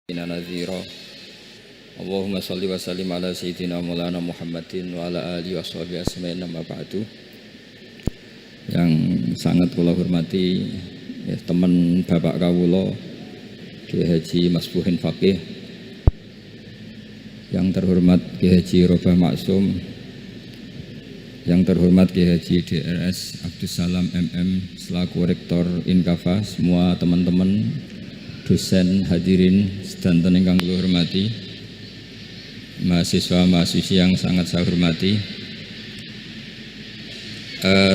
Nadhira. Allahumma sholli wa sallim ala sayyidina maulana Muhammadin wa ala alihi wa sahbihi asma'in amma ba'du. Yang sangat kula hormati ya, teman Bapak kawula Kiai Haji Masbuhin Faqih, yang terhormat Kiai Haji Robah Maksum, yang terhormat Kiai Haji DRS Abdus Salam MM selaku Rektor Inkafa, semua teman-teman dosen hadirin sedanten ingkang kula hormati, mahasiswa-mahasiswi yang sangat saya hormati.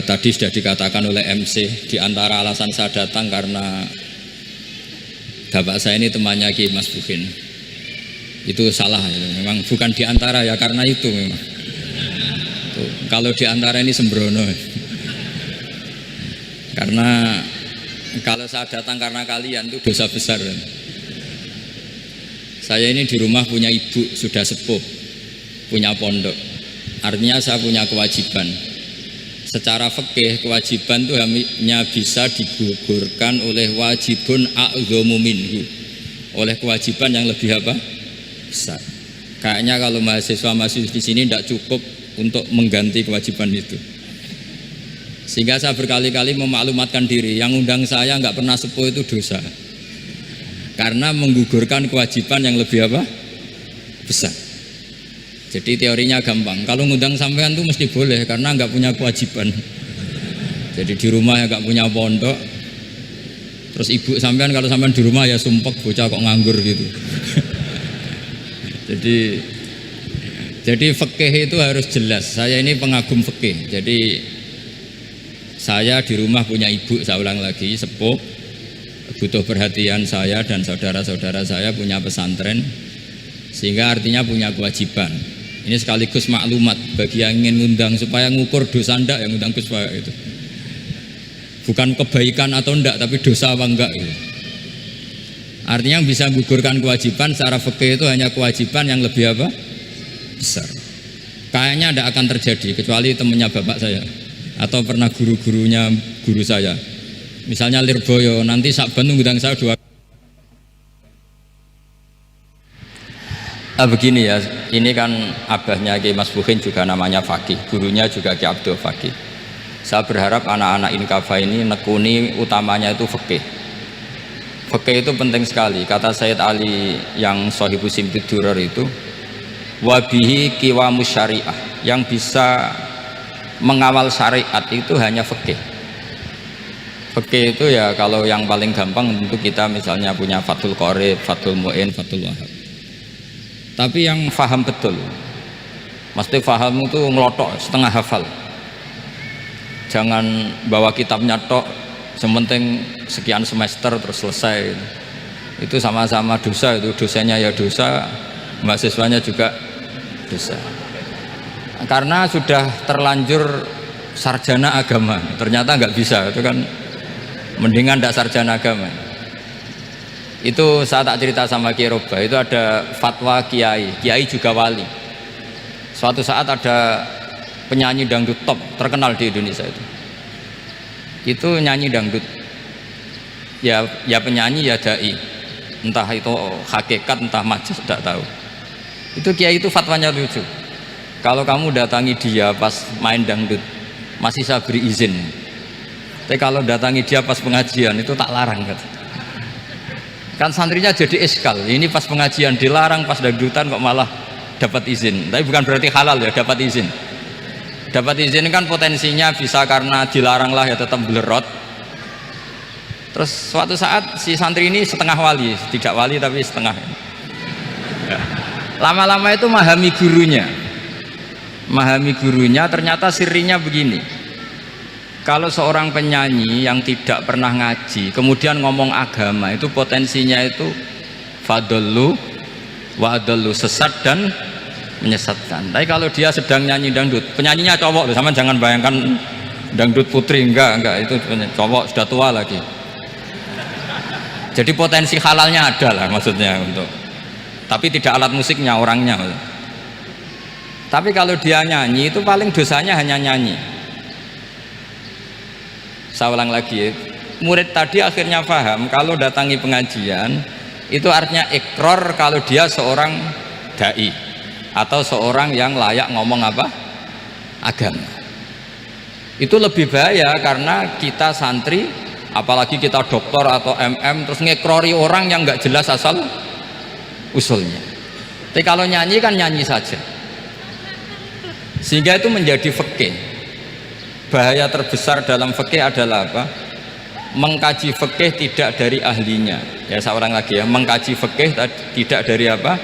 Tadi sudah dikatakan oleh MC, di antara alasan saya datang karena bapak saya ini temannya Kiai Masbuhin. Itu salah ya. Memang bukan di antara ya, karena itu memang. Tuh, kalau di antara ini sembrono. Karena kalau saya datang karena kalian itu dosa besar. Saya ini di rumah punya ibu sudah sepuh, punya pondok. Artinya saya punya kewajiban. Secara fikih kewajiban itu hanya bisa digugurkan oleh wajibun a'dhamu minhu, oleh kewajiban yang lebih apa? Besar. Kayaknya kalau mahasiswa-mahasiswa di sini tidak cukup untuk mengganti kewajiban itu. Sehingga saya berkali-kali memaklumatkan diri, yang undang saya nggak pernah sepuh itu dosa, karena menggugurkan kewajiban yang lebih apa? Besar. Jadi teorinya gampang, kalau ngundang sampean itu mesti boleh karena nggak punya kewajiban. Jadi di rumah ya nggak punya pondok, terus ibu sampean kalau sampean di rumah ya sumpek, bocah kok nganggur gitu. Jadi fikih itu harus jelas. Saya ini pengagum fikih, jadi saya di rumah punya ibu, saya ulang lagi, sepuh, butuh perhatian saya dan saudara-saudara saya punya pesantren, sehingga artinya punya kewajiban. Ini sekaligus maklumat bagi yang ingin ngundang supaya ngukur dosa ndak yang ngundang Gus itu. Bukan kebaikan atau ndak, tapi dosa apa enggak gitu. Artinya bisa menggugurkan kewajiban secara fikih itu hanya kewajiban yang lebih apa? Besar. Kayaknya ndak akan terjadi kecuali temannya bapak saya atau pernah guru-gurunya guru saya, misalnya Lirboyo, nanti Sakban ngundang saya dua. Begini ya, ini kan abahnya Kiai Masbuhin juga namanya Faqih, gurunya juga Kiai Abdul Faqih. Saya berharap anak-anak Inkafa ini nekuni utamanya itu fikih. Fikih itu penting sekali. Kata Sayyid Ali yang Shahibu Simtud Durar itu, wabihi qiwamus syariah, yang bisa mengawal syariat itu hanya fikih. Fikih itu ya kalau yang paling gampang tentu kita misalnya punya Fathul Qorib, Fathul Mu'in, Fathul Wahab. Tapi yang faham betul, mesti faham itu ngelotok setengah hafal. Jangan bawa kitabnya tok, sementing sekian semester terus selesai. Itu sama-sama dosa, itu dosanya ya dosa, mahasiswanya juga dosa. Karena sudah terlanjur sarjana agama, ternyata nggak bisa, itu kan mendingan tidak sarjana agama. Itu saya tak cerita sama Kiai Robah, itu ada fatwa kiai juga wali. Suatu saat ada penyanyi dangdut top terkenal di Indonesia itu nyanyi dangdut, ya penyanyi ya dai, entah itu hakikat entah majas tidak tahu. Itu kiai itu fatwanya lucu. Kalau kamu datangi dia pas main dangdut, masih saya beri izin. Tapi kalau datangi dia pas pengajian, itu tak larang. Kan santrinya jadi eskal. Ini pas pengajian dilarang, pas dangdutan kok malah dapat izin. Tapi bukan berarti halal ya, dapat izin. Dapat izin kan potensinya bisa karena dilarang lah ya tetap belerot. Terus suatu saat si santri ini setengah wali, tidak wali tapi setengah. Lama-lama itu memahami gurunya, ternyata sirinya begini. Kalau seorang penyanyi yang tidak pernah ngaji kemudian ngomong agama, itu potensinya itu fadallu wa adallu, sesat dan menyesatkan. Tapi kalau dia sedang nyanyi dangdut, penyanyinya cowok, sama jangan bayangkan dangdut putri, enggak, itu cowok sudah tua lagi. Jadi potensi halalnya ada lah maksudnya untuk, tapi tidak alat musiknya, orangnya. Tapi kalau dia nyanyi itu paling dosanya hanya nyanyi. Saya ulang lagi ya, murid tadi akhirnya paham kalau datangi pengajian Itu artinya ikrar kalau dia seorang dai atau seorang yang layak ngomong apa? Agama. Itu lebih bahaya karena kita santri, apalagi kita doktor atau MM, terus ngekrori orang yang nggak jelas asal usulnya. Tapi kalau nyanyi kan nyanyi saja, sehingga itu menjadi fikih. Bahaya terbesar dalam fikih adalah apa? Mengkaji fikih tidak dari ahlinya. Ya, seorang lagi ya, mengkaji fikih tidak dari apa?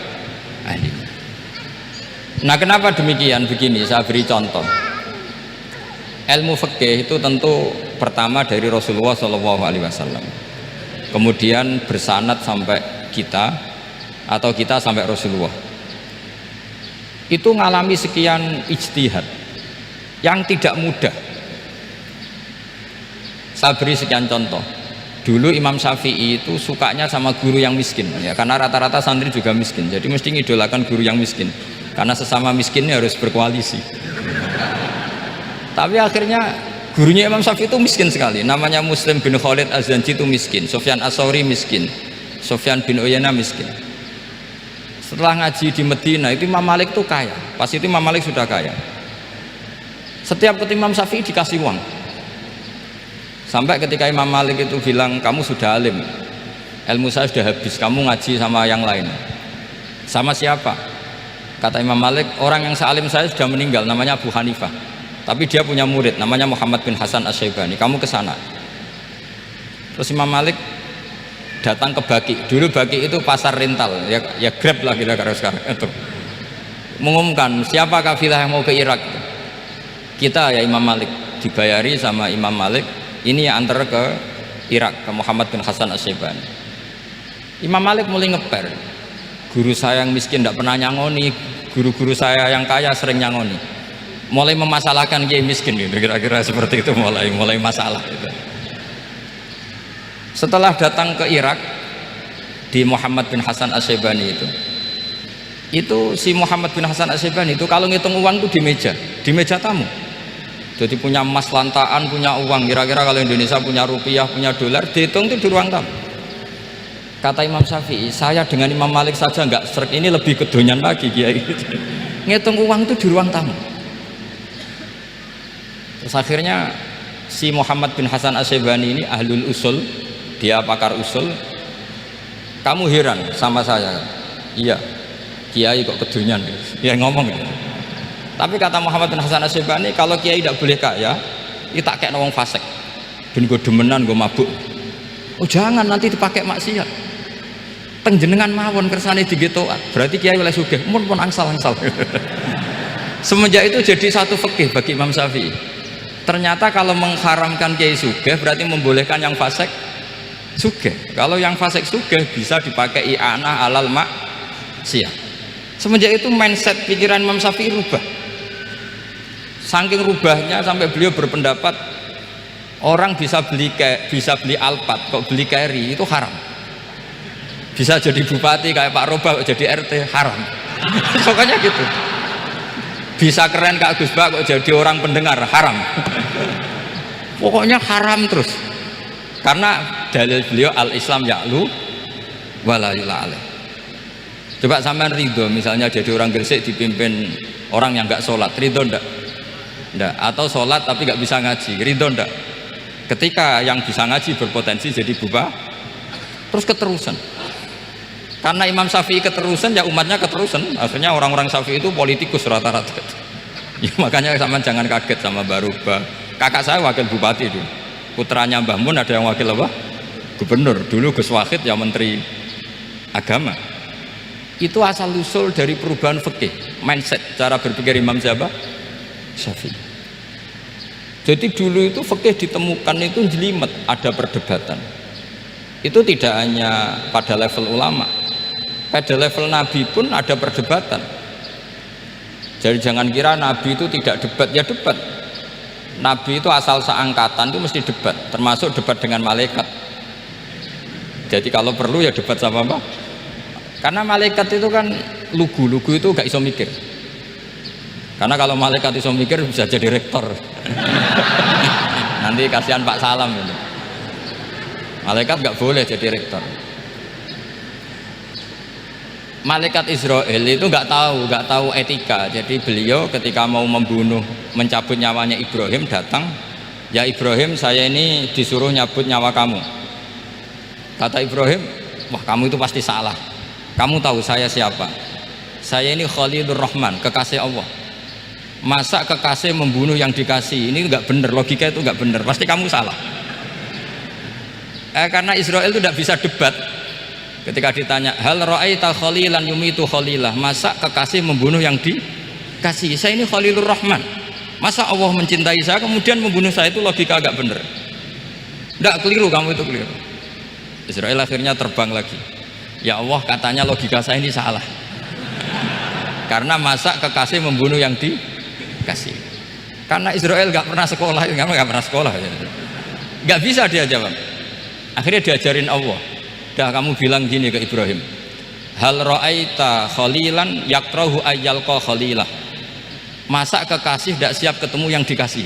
Ahlinya. Nah, kenapa demikian? Begini, saya beri contoh. Ilmu fikih itu tentu pertama dari Rasulullah SAW, kemudian bersanad sampai kita atau kita sampai Rasulullah. Itu ngalami sekian ijtihad yang tidak mudah. Saya beri sekian contoh. Dulu Imam Syafi'i itu sukanya sama guru yang miskin, ya, karena rata-rata santri juga miskin, jadi mesti ngidolakan guru yang miskin, karena sesama miskinnya harus berkoalisi. Tapi akhirnya gurunya Imam Syafi'i itu miskin sekali, namanya Muslim bin Khalid Az-Zanji itu miskin, Sufyan As-Tsauri miskin, Sufyan bin Uyainah miskin. Setelah ngaji di Medina itu Imam Malik itu kaya, pas itu Imam Malik sudah kaya. Setiap ketemu Imam Syafi'i dikasih uang, sampai ketika Imam Malik itu bilang, kamu sudah alim, ilmu saya sudah habis, kamu ngaji sama yang lain. Sama siapa? Kata Imam Malik, orang yang sealim saya sudah meninggal, namanya Abu Hanifah, tapi dia punya murid namanya Muhammad bin Hasan Asy-Syaibani, kamu ke sana. Terus Imam Malik datang ke Baki. Dulu Baki itu pasar rental, ya Grab lah kita sekarang itu. Mengumumkan siapa kafilah yang mau ke Irak. Kita ya Imam Malik, dibayari sama Imam Malik, ini yang antar ke Irak, ke Muhammad bin Hasan Asy-Syaibani. Imam Malik mulai ngeper, guru saya yang miskin tidak pernah nyangoni, guru-guru saya yang kaya sering nyangoni. Mulai memasalahkan kiai miskin gitu, kira-kira seperti itu, mulai masalah gitu. Setelah datang ke Irak di Muhammad bin Hasan Asy-Syaibani itu si Muhammad bin Hasan Asy-Syaibani itu kalau ngitung uang itu di meja tamu. Jadi punya emas lantaan, punya uang, kira-kira kalau Indonesia punya rupiah, punya dolar, dihitung itu di ruang tamu. Kata Imam Syafi'i, saya dengan Imam Malik saja nggak serik, ini lebih kedonyan lagi kiai. Ngitung uang itu di ruang tamu. Terus akhirnya si Muhammad bin Hasan Asy-Syaibani ini ahlul usul, dia pakar usul. Kamu heran sama saya? Iya, kiai kok kedonyan? Ya ngomong gitu. Tapi kata Muhammad bin Hasan Asy-Syaibani, kalau kiai tidak boleh kaya, itu tak kayak wong fasik, ben gue demenan, gue mabuk. Oh jangan, nanti dipakai maksiat. Tenjenengan mawon kersane digetokan, berarti kiai oleh sugih, pun angsal-angsal. Semenjak itu jadi satu fikih bagi Imam Syafi'i. Ternyata kalau mengharamkan kiai sugih berarti membolehkan yang fasik sugih. Kalau yang fasik sugih bisa dipakai i'anah alal maksiat. Semenjak itu mindset pikiran Imam Syafi'i rubah. Saking rubahnya sampai beliau berpendapat orang bisa beli Alphard, kok beli carry itu haram. Bisa jadi bupati kayak Pak Roba, kok jadi RT haram. Pokoknya gitu. Bisa keren Kak Gus Bak, kok jadi orang pendengar haram. Pokoknya haram terus. Karena dalil beliau al-Islam ya'lu wala yula alaih. Coba sampean ridho misalnya jadi orang Gresik dipimpin orang yang nggak sholat, ridho ndak? Ndak. Atau sholat tapi nggak bisa ngaji, ridho ndak? Ketika yang bisa ngaji berpotensi jadi bubar, terus keterusan. Karena Imam Syafi'i keterusan, ya umatnya keterusan. Akhirnya orang-orang Syafi'i itu politikus rata-rata. Ya, makanya sampean jangan kaget sama Baruba. Kakak saya wakil bupati dulu. Putranya Mbah Mun ada yang wakil apa? Gubernur. Dulu Gus Wahid ya menteri agama. Itu asal usul dari perubahan fikih, mindset, cara berpikir Imam siapa? Syafi'i. Jadi dulu itu fikih ditemukan itu jelimet, ada perdebatan. Itu tidak hanya pada level ulama, pada level Nabi pun ada perdebatan. Jadi jangan kira Nabi itu tidak debat, ya debat. Nabi itu asal seangkatan itu mesti debat, termasuk debat dengan malaikat. Jadi kalau perlu ya debat sama apa? Karena malaikat itu kan lugu itu gak iso mikir. Karena kalau malaikat iso mikir bisa jadi rektor. Nanti kasihan Pak Salam ini. Malaikat gak boleh jadi rektor. Malaikat Israel itu nggak tahu etika. Jadi beliau ketika mau mencabut nyawanya Ibrahim datang, ya Ibrahim, saya ini disuruh nyabut nyawa kamu. Kata Ibrahim, wah kamu itu pasti salah. Kamu tahu saya siapa? Saya ini Khalilur Rahman, kekasih Allah. Masa kekasih membunuh yang dikasih? Ini nggak benar, logika itu nggak benar. Pasti kamu salah. Karena Israel itu tidak bisa debat. Ketika ditanya, hal ra'aita khalilan yumitu khalilah, masa kekasih membunuh yang dikasih? Saya ini Khalilur Rahman. Masa Allah mencintai saya kemudian membunuh saya? Itu logika agak benar. Tidak, keliru, kamu itu keliru. Israel akhirnya terbang lagi. Ya Allah, katanya logika saya ini salah. Karena masa kekasih membunuh yang dikasih? Karena Israel nggak pernah sekolah, nggak bisa dia jawab. Akhirnya diajarin Allah. Dah kamu bilang gini ke Ibrahim, hal ra'aita khalilan yakrahu ayyalqa khalilah, masa kekasih tidak siap ketemu yang dikasih?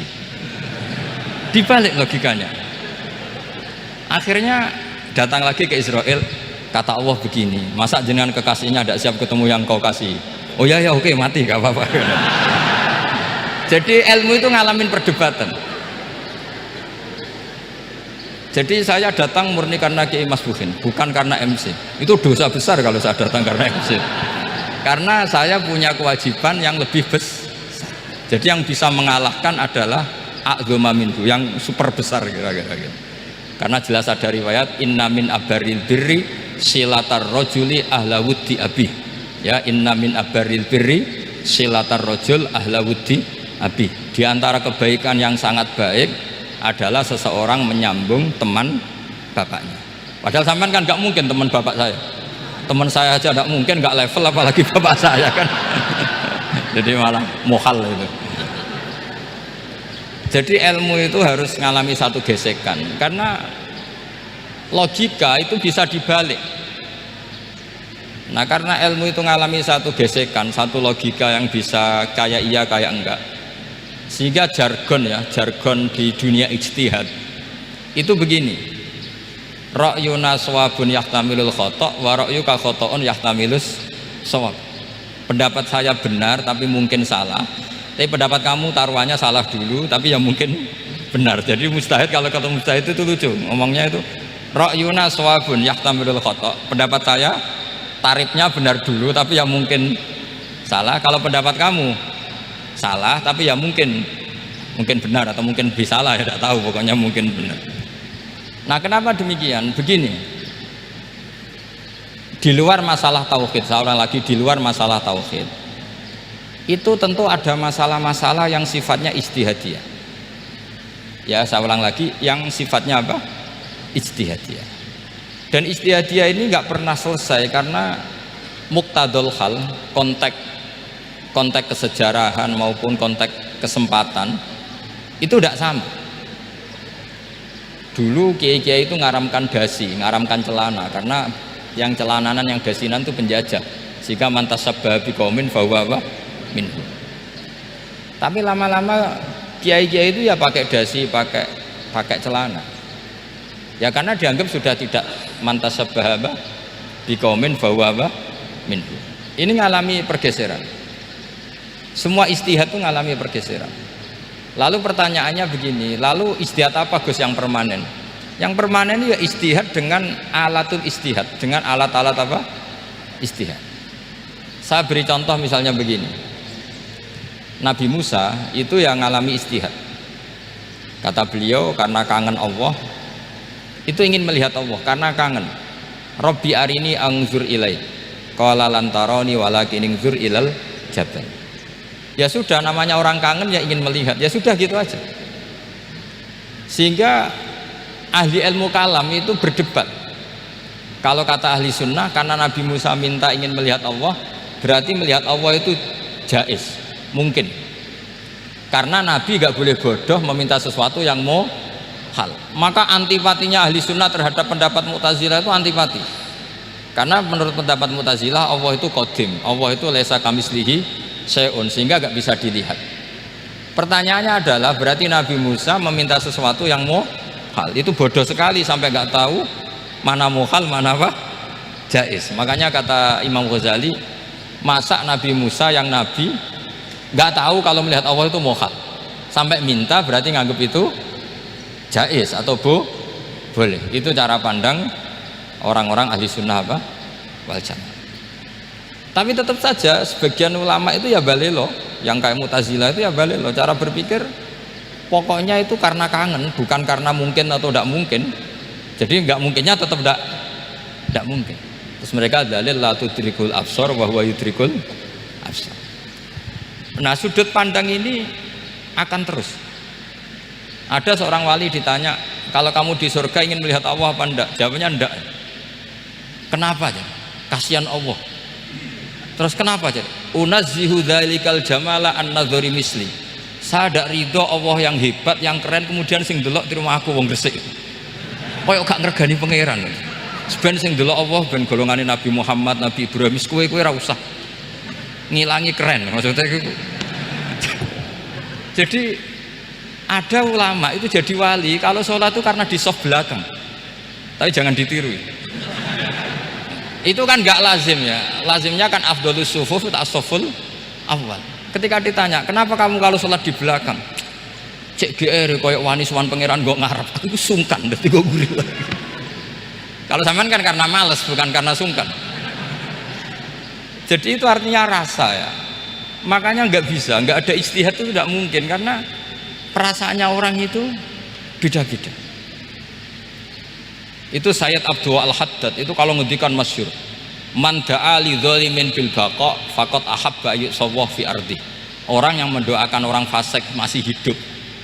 Dibalik logikanya. Akhirnya datang lagi ke Israel, kata Allah begini, masa jenengan kekasihnya tidak siap ketemu yang kau kasih? Oh ya ya, oke, mati gak apa-apa. Jadi ilmu itu ngalamin perdebatan. Jadi saya datang murni karena Kiai Masbuhin, bukan karena MC. Itu dosa besar kalau saya datang karena MC. Karena saya punya kewajiban yang lebih besar. Jadi yang bisa mengalahkan adalah a'dzama minhu, yang super besar kira-kira gitu. Karena jelas ada riwayat inna min abaril birri silatar rajuli ahla wuddi abi. Ya, inna min abaril birri silatar rajul ahla wuddi abi. Di antara kebaikan yang sangat baik adalah seseorang menyambung teman bapaknya. Padahal sampean kan nggak mungkin teman bapak saya. Teman saya aja nggak mungkin, nggak level apalagi bapak saya kan. Jadi malah mohal itu. Jadi ilmu itu harus mengalami satu gesekan, karena logika itu bisa dibalik. Nah, karena ilmu itu mengalami satu gesekan, satu logika yang bisa kayak iya kayak enggak. Sehingga jargon di dunia ijtihad itu begini, ra'yuna shawabun yahtamilul khata' wa ra'yuka khata'un yahtamilus shawab. Pendapat saya benar tapi mungkin salah, tapi pendapat kamu taruhannya salah dulu tapi ya mungkin benar. Jadi mustahid, kalau kata mustahid itu lucu ngomongnya, itu ra'yuna shawabun yahtamilul khata', pendapat saya tarifnya benar dulu tapi ya mungkin salah. Kalau pendapat kamu salah tapi ya mungkin benar atau mungkin bisa salah, ya tidak tahu, pokoknya mungkin benar. Nah, kenapa demikian? Begini, di luar masalah tauhid, seorang lagi di luar masalah tauhid itu tentu ada masalah-masalah yang sifatnya ijtihadiyah. Ya, saya ulang lagi, yang sifatnya apa? Ijtihadiyah. Dan ijtihadiyah ini nggak pernah selesai karena muqtadul hal, konteks kesejarahan maupun konteks kesempatan itu tidak sama. Dulu kiai-kiai itu ngaramkan dasi, ngaramkan celana, karena yang celananan yang dasinan itu penjajah, sehingga mantasabbaha biqaumin fahuwa minhu. Tapi lama-lama kiai-kiai itu ya pakai dasi, pakai celana, ya karena dianggap sudah tidak mantasabbaha biqaumin fahuwa minhu. Ini ngalami pergeseran. Semua ijtihad itu mengalami pergeseran. Lalu pertanyaannya begini, lalu ijtihad apa Gus yang permanen? Yang permanen ya ijtihad dengan alatul ijtihad, dengan alat-alat apa? Ijtihad. Saya beri contoh misalnya begini. Nabi Musa itu yang mengalami ijtihad. Kata beliau karena kangen Allah, itu ingin melihat Allah karena kangen. Rabbi arini anzur ilai. Qala lan tarani walakin anzur ilal jabal. Ya sudah, namanya orang kangen ya ingin melihat, ya sudah gitu aja. Sehingga ahli ilmu kalam itu berdebat. Kalau kata ahli sunnah, karena Nabi Musa minta ingin melihat Allah, berarti melihat Allah itu jaiz, mungkin. Karena Nabi gak boleh bodoh meminta sesuatu yang mohal. Maka antipatinya ahli sunnah terhadap pendapat Mu'tazilah itu antipati. Karena menurut pendapat Mu'tazilah Allah itu qadim, Allah itu laisa kamislihi syai'un, sehingga gak bisa dilihat. Pertanyaannya adalah berarti Nabi Musa meminta sesuatu yang mohal, itu bodoh sekali sampai gak tahu mana mohal mana apa jais. Makanya kata Imam Ghazali, masa Nabi Musa yang nabi nggak tahu kalau melihat Allah itu mukhal, sampai minta berarti nganggap itu jais atau boleh. Itu cara pandang orang-orang ahli sunnah apa wal jamaah. Tapi tetap saja sebagian ulama itu ya balelo, yang kayak Mu'tazilah itu ya balelo, cara berpikir pokoknya itu karena kangen, bukan karena mungkin atau tidak mungkin. Jadi nggak mungkinnya tetap tidak mungkin. Terus mereka dalil la tudrikul absar wa huwa yudrikul absar. Nah, sudut pandang ini akan terus. Ada seorang wali ditanya, kalau kamu di surga ingin melihat Allah apa enggak? Jawabnya enggak. Kenapa aja? Kasihan Allah. Terus kenapa aja? Unazzihu dzalikal jamala an nadzari misli. Saya tidak ridho Allah yang hebat, yang keren, kemudian sing delok di rumah aku wong gresik. Koyok gak ngergani pangeran. Sebenarnya sing delok Allah ben golongane Nabi Muhammad, Nabi Ibrahim, kowe ora usah ngilangi keren maksudnya itu. Jadi ada ulama itu jadi wali kalau sholat itu karena di soft belakang, tapi jangan ditiru. Itu kan gak lazim ya, lazimnya kan afdhalus sufuf tak soful awal. Ketika ditanya kenapa kamu kalau sholat di belakang, cek GR koyok wani suwan pangeran gak ngarep, aku sungkan dadi gue gurih lagi. Kalau sampean kan karena males, bukan karena sungkan. Jadi itu artinya rasa ya. Makanya nggak bisa, nggak ada ijtihad itu tidak mungkin karena perasaannya orang itu beda-beda. Itu Sayyid Abdul Al-Haddad itu kalau ngendikan masyhur, man da'a li dzalimin bil baqa faqad ahabba yusawwah fi ardi. Orang yang mendoakan orang fasik masih hidup,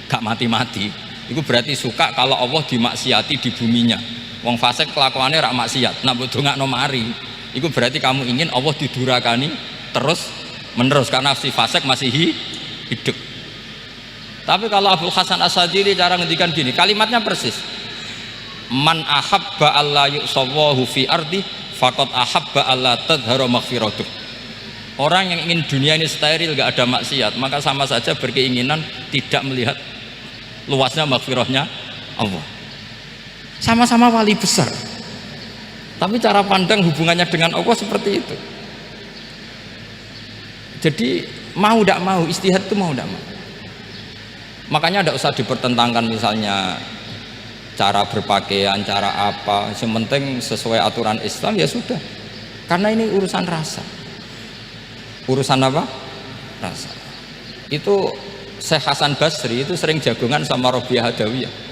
gak mati-mati, itu berarti suka kalau Allah dimaksiati di buminya. Wong fasik kelakuannya rak maksiat, nak mbok dongakno mari, itu berarti kamu ingin Allah didurakani terus menerus karena si fasik masih hidup. Tapi kalau Abdul Hasan As-Sadili cara ngendikan gini, kalimatnya persis. Man ahabba alla yusawwahu fi ardi faqad ahabba alla tadhharu maghfiratuh. Orang yang ingin dunia ini steril gak ada maksiat, maka sama saja berkeinginan tidak melihat luasnya maghfirahnya Allah. Sama-sama wali besar, tapi cara pandang hubungannya dengan Allah seperti itu. Jadi mau tidak mau, istihad itu mau tidak mau. Makanya tidak usah dipertentangkan misalnya cara berpakaian, cara apa, yang penting sesuai aturan Islam ya sudah. Karena ini urusan rasa. Urusan apa? Rasa. Itu Syekh Hasan Basri itu sering jagongan sama Robiah Hadawiyah.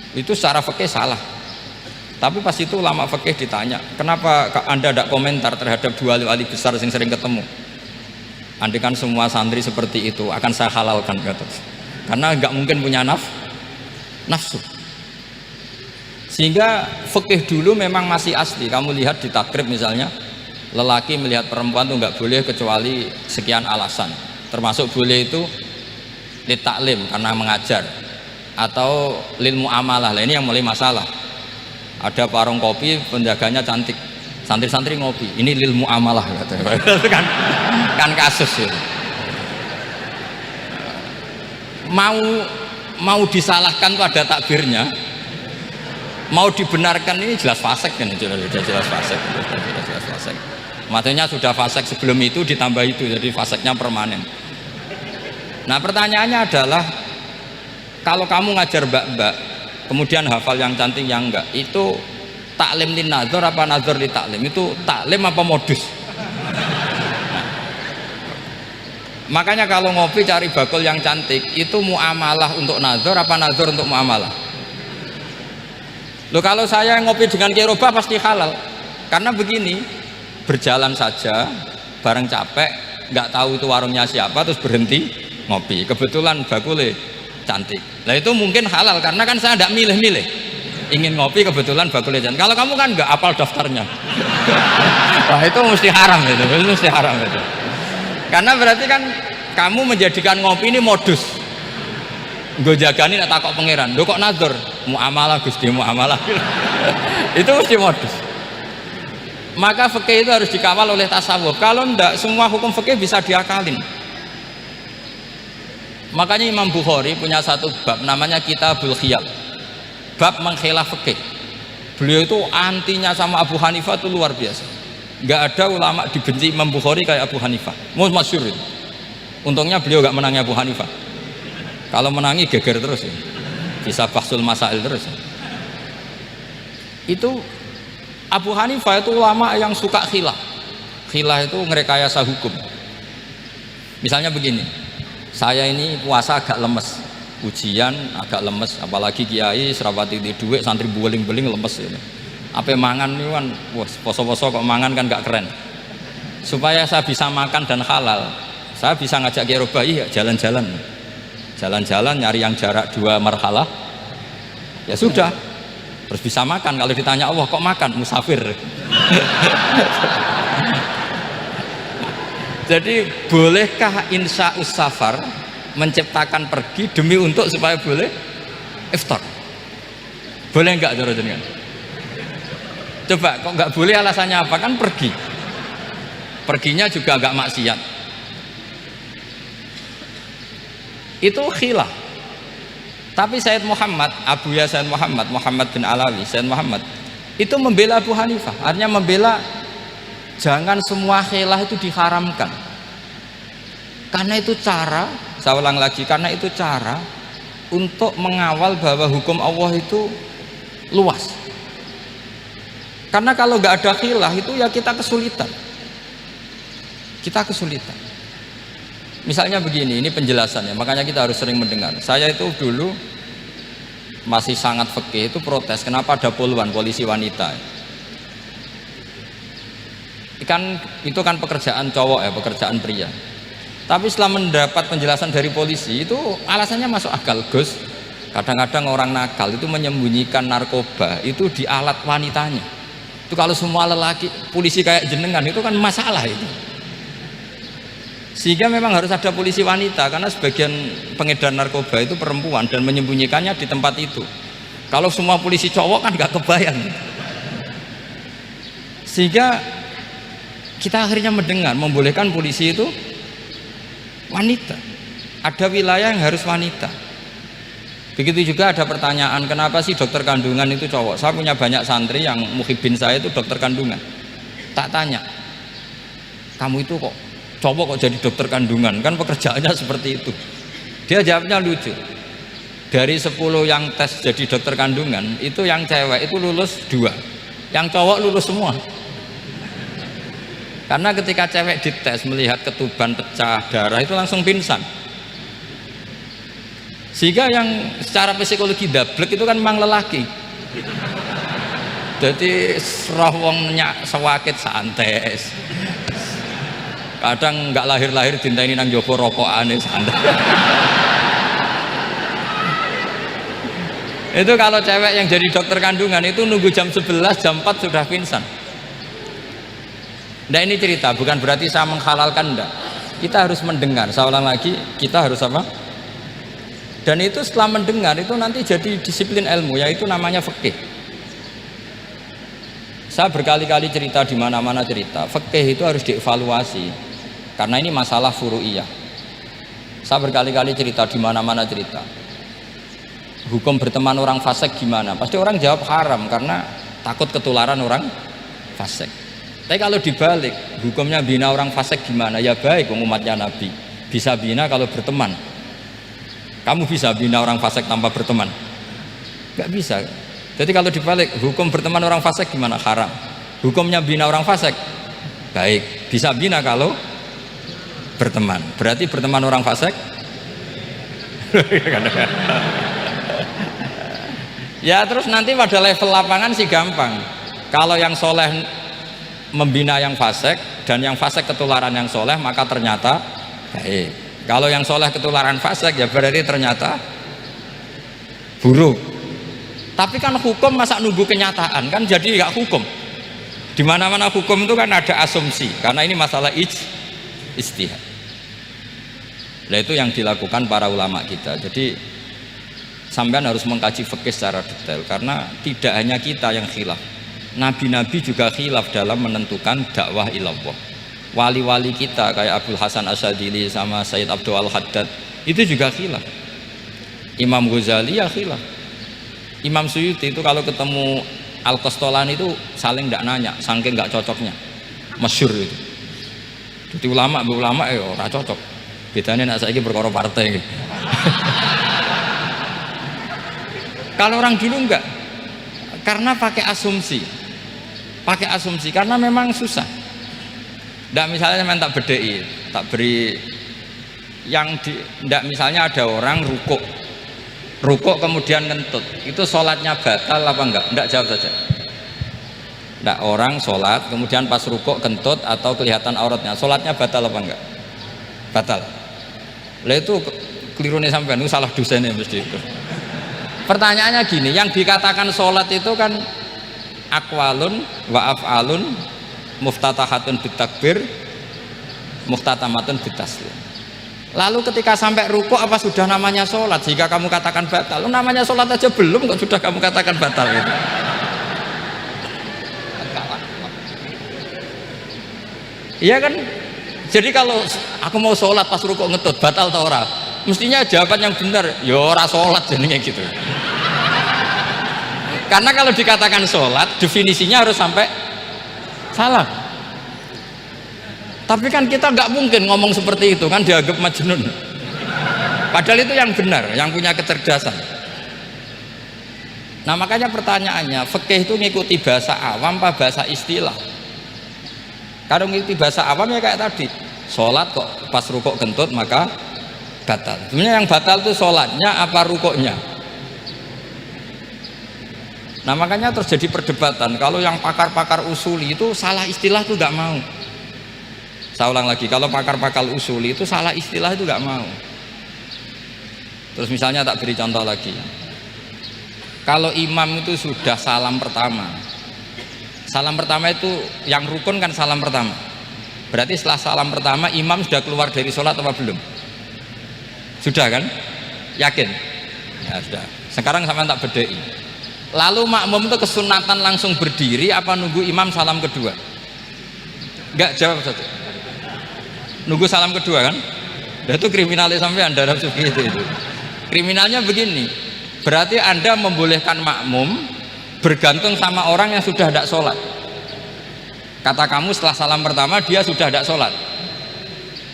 Itu secara fikih salah. Tapi pas itu ulama fikih ditanya, kenapa Anda tidak komentar terhadap dua wali besar yang sering ketemu? Andai kan semua santri seperti itu akan saya halalkan, kata. Karena nggak mungkin punya nafsu. Sehingga fikih dulu memang masih asli. Kamu lihat di takrib misalnya, lelaki melihat perempuan itu nggak boleh kecuali sekian alasan. Termasuk boleh itu litaklim karena mengajar, atau lil muamalah. Lah ini yang mulai masalah. Ada warung kopi, penjaganya cantik, santri-santri ngopi, ini lil muamalah kan kasus ya. Mau disalahkan tuh ada takbirnya, mau dibenarkan ini jelas fasik kan, jelas fasik. Maksudnya sudah fasik sebelum itu ditambah itu, jadi fasiknya permanen. Nah pertanyaannya adalah, kalau kamu ngajar mbak-mbak kemudian hafal yang cantik yang enggak, itu taklim lin nazar apa nazar li taklim? Itu taklim apa modus? Makanya kalau ngopi cari bakul yang cantik, itu muamalah untuk nazar apa nazar untuk muamalah? Loh, kalau saya ngopi dengan kiroba pasti halal. Karena begini, berjalan saja bareng capek, nggak tahu itu warungnya siapa, terus berhenti ngopi, kebetulan bakulnya cantik. Nah itu mungkin halal karena kan saya tidak milih-milih, ingin ngopi kebetulan bakulnya cantik. Kalau kamu kan nggak apal daftarnya, wah itu mesti haram itu mesti haram itu. Karena berarti kan kamu menjadikan ngopi ini modus. Gue jagani nak takok pangeran, lo kok nazar muamalah Gusti muamalah. Itu mesti modus. Maka fikih itu harus dikawal oleh tasawuf. Kalau ndak, semua hukum fikih bisa diakalin. Makanya Imam Bukhari punya satu bab namanya Kitabul Khiyal, bab mengkhilaf fikih. Beliau itu antinya sama Abu Hanifah itu luar biasa. Nggak ada ulama dibenci Imam Bukhari kayak Abu Hanifah. Masyhur itu. Untungnya beliau nggak menangi Abu Hanifah. Kalau menangi geger terus ya. Bisa bahsul masail terus ya. Itu Abu Hanifah itu ulama yang suka khilah. Khilah itu ngerekayasa hukum. Misalnya begini, saya ini puasa agak lemes, ujian agak lemes, apalagi kiai serapati di duit, santri beling-beling lemes ini. Apa mangan ini kan, wah poso-poso kok mangan kan gak keren. Supaya saya bisa makan dan halal, saya bisa ngajak Kiai Robai ya jalan-jalan, jalan-jalan nyari yang jarak 2 marhalah, ya sudah, terus bisa makan. Kalau ditanya Allah kok makan, musafir. Jadi bolehkah insya'us safar menciptakan pergi demi untuk supaya boleh iftar? Boleh enggak cara jenengan? Coba kok enggak boleh, alasannya apa? Kan pergi. Perginya juga enggak maksiat. Itu khilaf. Tapi Sayyid Muhammad, Abu Ya Sayyid Muhammad bin Alawi, Sayyid Muhammad itu membela Abu Hanifah, artinya membela jangan semua khilaf itu diharamkan. Karena itu cara, saya ulang lagi, karena itu cara untuk mengawal bahwa hukum Allah itu luas. Karena kalau nggak ada khilaf itu ya kita kesulitan. Kita kesulitan. Misalnya begini, ini penjelasannya, makanya kita harus sering mendengar. Saya itu dulu masih sangat fikih itu protes, kenapa ada poluan polisi wanita? Itu kan pekerjaan cowok ya, pekerjaan pria. Tapi setelah mendapat penjelasan dari polisi itu alasannya masuk akal, Gus. Kadang-kadang orang nakal itu menyembunyikan narkoba itu di alat wanitanya. Itu kalau semua lelaki polisi kayak jenengan itu kan masalah itu. Sehingga memang harus ada polisi wanita karena sebagian pengedar narkoba itu perempuan dan menyembunyikannya di tempat itu. Kalau semua polisi cowok kan nggak kebayang. Sehingga kita akhirnya mendengar membolehkan polisi itu wanita. Ada wilayah yang harus wanita. Begitu juga ada pertanyaan, kenapa sih dokter kandungan itu cowok? Saya punya banyak santri yang muhibin saya itu dokter kandungan. Tak tanya, kamu itu kok cowok kok jadi dokter kandungan? Kan pekerjaannya seperti itu. Dia jawabnya lucu. Dari 10 yang tes jadi dokter kandungan, itu yang cewek itu lulus 2, yang cowok lulus semua. Karena ketika cewek dites melihat ketuban pecah darah itu langsung pingsan. Sehingga yang secara psikologi dablek itu kan memang lelaki. Jadi roh wong nyak sewakit santai. Kadang nggak lahir-lahir dinteni nang jopo rokokane santai. Itu kalau cewek yang jadi dokter kandungan itu nunggu jam 11, jam 4 sudah pingsan. Nah ini cerita, bukan berarti saya menghalalkan, enggak. Kita harus mendengar, saya ulang lagi, kita harus apa? Dan itu setelah mendengar itu nanti jadi disiplin ilmu, yaitu namanya fikih. Saya berkali-kali cerita di mana-mana cerita, fikih itu harus dievaluasi karena ini masalah furu'iyah. Saya berkali-kali cerita di mana-mana cerita. Hukum berteman orang fasik gimana? Pasti orang jawab haram karena takut ketularan orang fasik. Tapi kalau dibalik, hukumnya bina orang fasik gimana? Ya baik, umatnya Nabi bisa bina kalau berteman. Kamu bisa bina orang fasik tanpa berteman? Gak bisa. Jadi kalau dibalik, hukum berteman orang fasik gimana? Haram. Hukumnya bina orang fasik baik, bisa bina kalau berteman. Berarti berteman orang fasik? Ya terus nanti pada level lapangan sih gampang. Kalau yang soleh membina yang fasik dan yang fasik ketularan yang soleh, maka ternyata baik. Kalau yang soleh ketularan fasik ya berarti ternyata buruk. Tapi kan hukum masa nunggu kenyataan, kan jadi nggak hukum. Di mana-mana hukum itu kan ada asumsi, karena ini masalah ijtihad. Nah itu yang dilakukan para ulama kita. Jadi sampean harus mengkaji fikih secara detail karena tidak hanya kita yang khilaf. Nabi-nabi juga khilaf dalam menentukan dakwah ilallah. Wali-wali kita kayak Abdul Hasan Asyadili sama Sayyid Abdul Al-Haddad itu juga khilaf. Imam Ghazali ya khilaf. Imam Suyuti itu kalau ketemu Al-Qastolani itu saling tidak nanya, saking nggak cocoknya, masyhur itu. Jadi ulama ya ora cocok. Bedanya nak saiki perkara partai. Kalau orang dulu enggak, karena pakai asumsi, karena memang susah. Nggak misalnya memang tak bedai, tak beri yang nggak misalnya ada orang rukuk kemudian ngentut, itu sholatnya batal apa enggak jawab saja. Nggak, orang sholat kemudian pas rukuk kentut atau kelihatan auratnya, sholatnya batal apa enggak? Batal. Lah itu keliru nih sampean, itu salah dosennya mesti itu. Pertanyaannya gini, yang dikatakan sholat itu kan aqwalun wa af'alun muftatahatun bitakbir muftatamatun bitaslim. Lalu ketika sampai rukuk apa sudah namanya sholat jika kamu katakan batal? Namanya sholat aja belum kok sudah kamu katakan batal gitu. Iya kan? Jadi kalau aku mau sholat pas rukuk ngetut batal atau ora? Mestinya jawaban yang benar, ya ora sholat jadinya gitu. Karena kalau dikatakan sholat definisinya harus sampai salam. Tapi kan kita nggak mungkin ngomong seperti itu, kan dianggap majnun. Padahal itu yang benar, yang punya kecerdasan. Nah makanya pertanyaannya, fikih itu ngikuti bahasa awam apa bahasa istilah? Kalau ngikuti bahasa awam ya kayak tadi, sholat kok pas rukuk kentut maka batal. Sebenarnya yang batal itu sholatnya apa rukuknya? Nah makanya terjadi perdebatan. Kalau yang pakar-pakar usuli itu salah istilah itu nggak mau. Saya ulang lagi, kalau pakar-pakar usuli itu salah istilah itu nggak mau. Terus misalnya tak beri contoh lagi, kalau imam itu sudah salam pertama itu yang rukun kan salam pertama, berarti setelah salam pertama imam sudah keluar dari sholat apa belum? Sudah kan? Yakin? Ya sudah. Sekarang sama tak bedai. Lalu makmum itu kesunatan langsung berdiri apa nunggu imam salam kedua? Enggak, jawab satu. Nunggu salam kedua kan? Nah, itu kriminalnya sampai Anda harus begitu itu. Kriminalnya begini, berarti Anda membolehkan makmum bergantung sama orang yang sudah tidak sholat. Kata kamu setelah salam pertama dia sudah tidak sholat,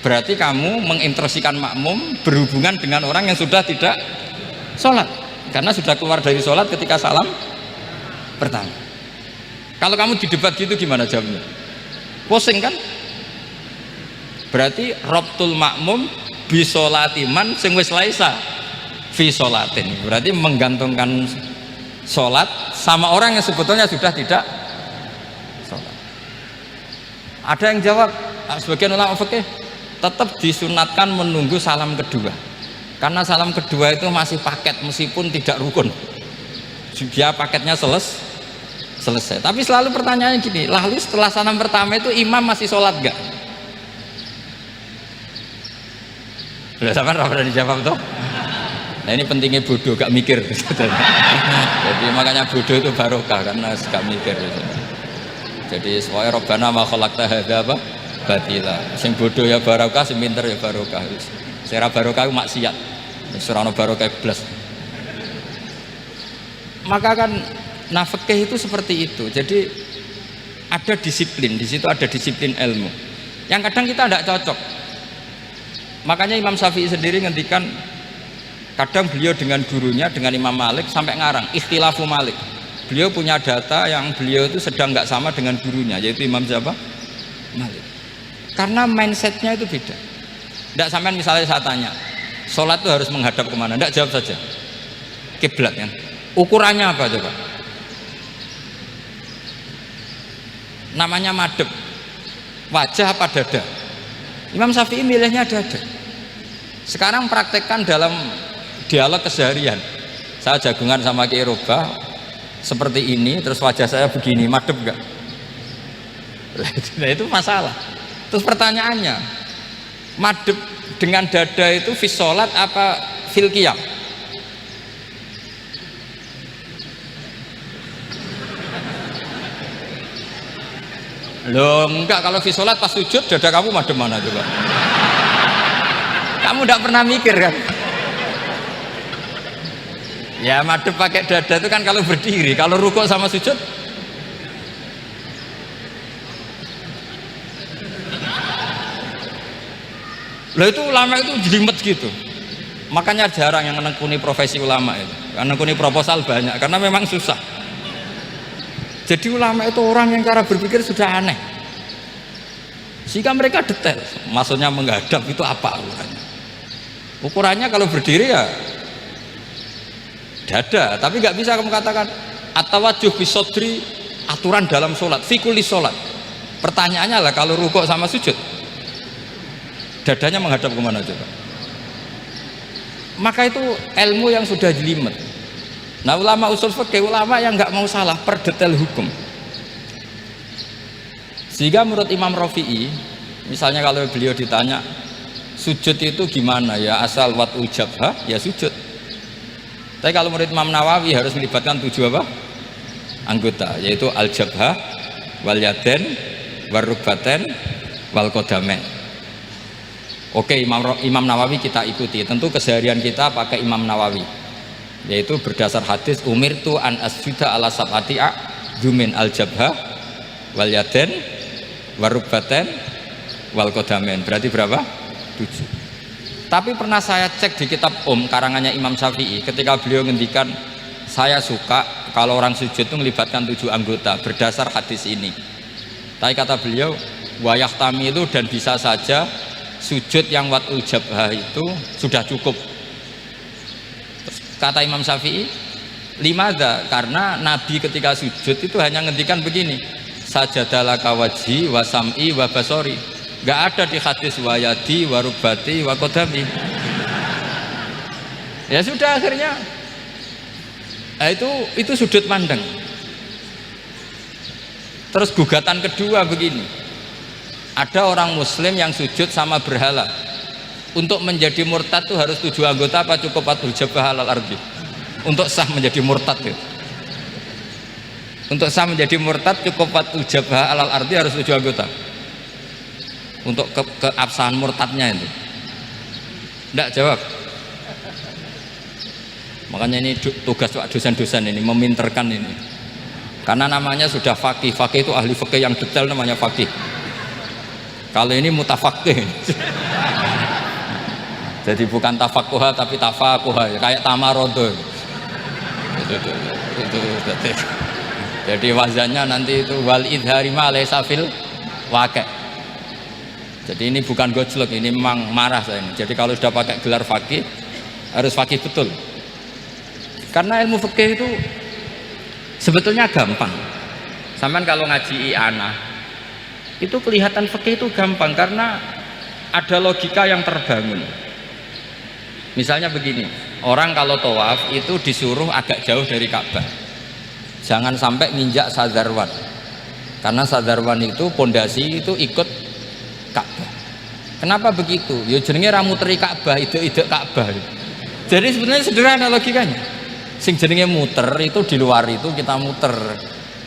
berarti kamu menginstruksikan makmum berhubungan dengan orang yang sudah tidak sholat, karena sudah keluar dari sholat ketika salam pertama. Kalau kamu didebat gitu gimana jawabnya? Pusing kan? Berarti robtul makmum bisolatiman sing wis laisa fi sholatin, berarti menggantungkan sholat sama orang yang sebetulnya sudah tidak sholat. Ada yang jawab, sebagian ulama fikih tetap disunatkan menunggu salam kedua, karena salam kedua itu masih paket meskipun tidak rukun, dia paketnya selesai. Tapi selalu pertanyaannya gini, lalu setelah salam pertama itu imam masih sholat gak? Udah sama pernah dijawab tuh. Nah ini pentingnya bodoh gak mikir. Jadi makanya bodoh itu barokah karena gak mikir. Jadi semuanya Rabbana ma khalaqta hadza apa batila. Sing bodoh ya barokah, sing pinter ya barokah. Sing ora barokah maksiat. Wis ora ono barokah blas. Maka kan fikih itu seperti itu. Jadi ada disiplin, di situ ada disiplin ilmu. Yang kadang kita tidak cocok. Makanya Imam Syafi'i sendiri ngendikan, kadang beliau dengan gurunya, dengan Imam Malik sampai ngarang ikhtilafu Malik. Beliau punya data yang beliau itu sedang nggak sama dengan gurunya, yaitu Imam siapa? Malik. Karena mindsetnya itu beda. Tidak sampai misalnya saya tanya, sholat itu harus menghadap kemana? Tidak, jawab saja kiblat kan. Ukurannya apa coba? Namanya madhep. Wajah apa dada? Imam Syafi'i milihnya dada. Sekarang praktekkan dalam dialog keseharian. Saya jagungan sama Kiai Robah seperti ini, terus wajah saya begini, madhep enggak? Nah itu masalah. Terus pertanyaannya, madhep dengan dada itu fi sholat apa fil qiyam? Loh enggak, kalau fi sholat pas sujud dada kamu madhep mana coba? Kamu tidak pernah mikir kan? Ya madhep pakai dada itu kan kalau berdiri, kalau rukuk sama sujud Lah itu ulama itu jelimet gitu. Makanya jarang yang menekuni profesi ulama itu. Karena menekuni proposal banyak karena memang susah. Jadi ulama itu orang yang cara berpikir sudah aneh. Sehingga mereka detail. Maksudnya menghadap itu apa ukurannya? Ukurannya kalau berdiri ya dada, tapi nggak bisa kamu katakan at-tawajjuh bisodri, aturan dalam sholat, fikuli sholat. Pertanyaannya lah kalau rukuk sama sujud, dadanya menghadap kemana coba? Maka itu ilmu yang sudah jelimet. Nah ulama usul fikih, ulama yang nggak mau salah per detail hukum. Sehingga menurut Imam Rafi'i, misalnya kalau beliau ditanya sujud itu gimana ya, asal wat ujabha ya sujud. Tapi kalau menurut Imam Nawawi harus melibatkan 7 apa? Anggota, yaitu al-jabhah, wal yaden, warukbaten, wal kodamen. Oke, Imam Nawawi kita ikuti. Tentu keseharian kita pakai Imam Nawawi, yaitu berdasar hadis umirtu an asjuda ala sab'ati a'dzumin al-jabhah, wal yaden, warukbaten, wal kodamen. Berarti berapa? 7. Tapi pernah saya cek di kitab karangannya Imam Syafi'i, ketika beliau ngendikan saya suka kalau orang sujud itu melibatkan 7 anggota berdasar hadis ini. Tapi kata beliau wayah tamilu, dan bisa saja sujud yang watul jabhah itu sudah cukup. Terus kata Imam Syafi'i, limadha, karena Nabi ketika sujud itu hanya ngendikan begini, sajadalaka wajhi wa sam'i wa basori. Nggak ada di hadis wayadi, warubati, wakodami. Ya sudah akhirnya, nah itu sudut pandang. Terus gugatan kedua begini, ada orang Muslim yang sujud sama berhala. Untuk menjadi murtad itu harus 7 anggota apa cukup watul jabhah alal ardi? Untuk sah menjadi murtad itu. Untuk sah menjadi murtad cukup watul jabhah alal ardi harus 7 anggota. Untuk keabsahan murtadnya itu enggak jawab. Makanya ini tugas dosen-dosen ini meminterkan ini, karena namanya sudah faqih. Faqih itu ahli fikih yang detail, namanya faqih. Kalau ini mutafaqih. Jadi bukan tafakuha tapi tafakuha, kayak tamarodo itu. Jadi wazannya nanti itu wal idhari ma laysa fil waqi'. Jadi ini bukan gojlok, ini memang marah saya ini. Jadi kalau sudah pakai gelar fakih harus fakih betul. Karena ilmu fikih itu sebetulnya gampang. Sampai kalau ngaji i'anah itu kelihatan fikih itu gampang karena ada logika yang terbangun. Misalnya begini, orang kalau tawaf itu disuruh agak jauh dari Ka'bah. Jangan sampai nginjak sadarwan. Karena sadarwan itu pondasi itu ikut Ka'bah. Kenapa begitu? Ya jenenge ra muteri Ka'bah, ide-ide Ka'bah. Jadi sebenarnya sederhana logikanya. Sing jenenge muter itu di luar itu kita muter.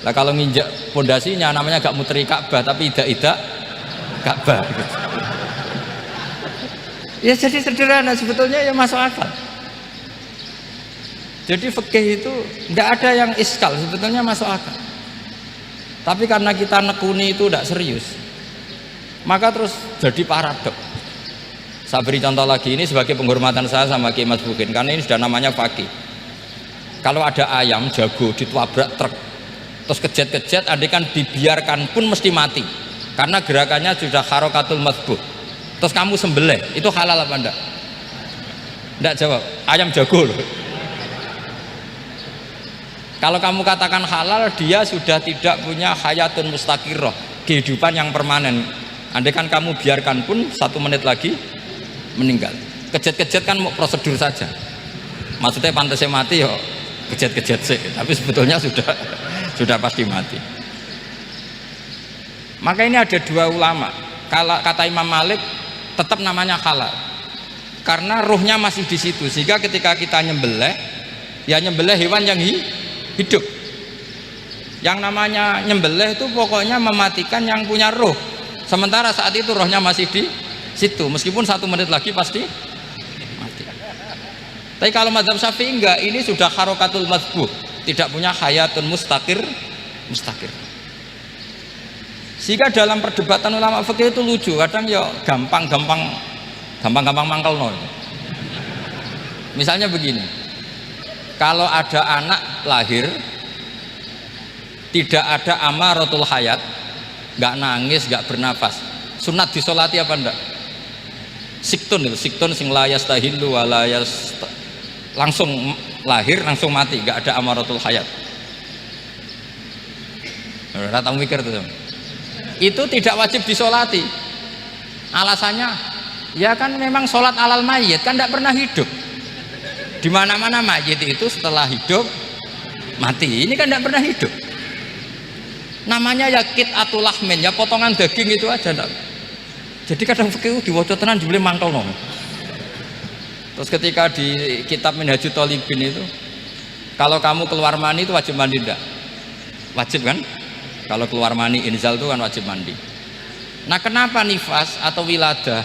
Lah kalau nginjak pondasinya namanya gak muteri Ka'bah tapi ida-ida Ka'bah. Ya jadi sederhana sebetulnya, ya masuk akal. Jadi fikih itu enggak ada yang iskal, sebetulnya masuk akal. Tapi karena kita nekuni itu tidak serius, maka terus jadi paradok. Saya beri contoh lagi, ini sebagai penghormatan saya sama Kiai Mas Bukin, karena ini sudah namanya fakih. Kalau ada ayam jago ditabrak truk terus kejet-kejet, adekan dibiarkan pun mesti mati karena gerakannya sudah harokatul madbuh. Terus kamu sembelih, itu halal apa enggak? Enggak jawab, ayam jago loh. Kalau kamu katakan halal, dia sudah tidak punya hayatun mustaqirroh, kehidupan yang permanen. Andai kan kamu biarkan pun 1 menit lagi meninggal. Kejet-kejet kan mau prosedur saja, maksudnya pantasnya mati yo kejet-kejet sih, tapi sebetulnya sudah pasti mati. Maka ini ada 2 ulama. Kalau kata Imam Malik tetap namanya halal karena ruhnya masih di situ, sehingga ketika kita nyembelih ya nyembelih hewan yang hidup. Yang namanya nyembelih itu pokoknya mematikan yang punya ruh. Sementara saat itu rohnya masih di situ, meskipun 1 menit lagi pasti mati. Tapi kalau mazhab Syafi'i enggak, ini sudah harokatul madbuh, tidak punya hayatun mustaqir. Sehingga dalam perdebatan ulama fikih itu lucu, kadang ya gampang gampang-gampang mangkel no. Misalnya begini, kalau ada anak lahir tidak ada amaratul hayat, nggak nangis, nggak bernafas, sunat disolati apa enggak? Siktun itu, siktun sing layas tahilu walayas, langsung lahir langsung mati, nggak ada amaratul hayat. Rata mikir tuh, itu tidak wajib disolati. Alasannya, ya kan memang sholat alal mayit kan tidak pernah hidup. Di mana-mana mayit itu setelah hidup mati. Ini kan tidak pernah hidup. Namanya ya qit'atul lahmin, ya potongan daging itu aja. Enggak. Jadi kadang fikih diwaca tenan jebule mangkel no. Terus ketika di kitab Minhajut Thalibin itu, kalau kamu keluar mani itu wajib mandi enggak? Wajib kan? Kalau keluar mani inzal itu kan wajib mandi. Nah, kenapa nifas atau wiladah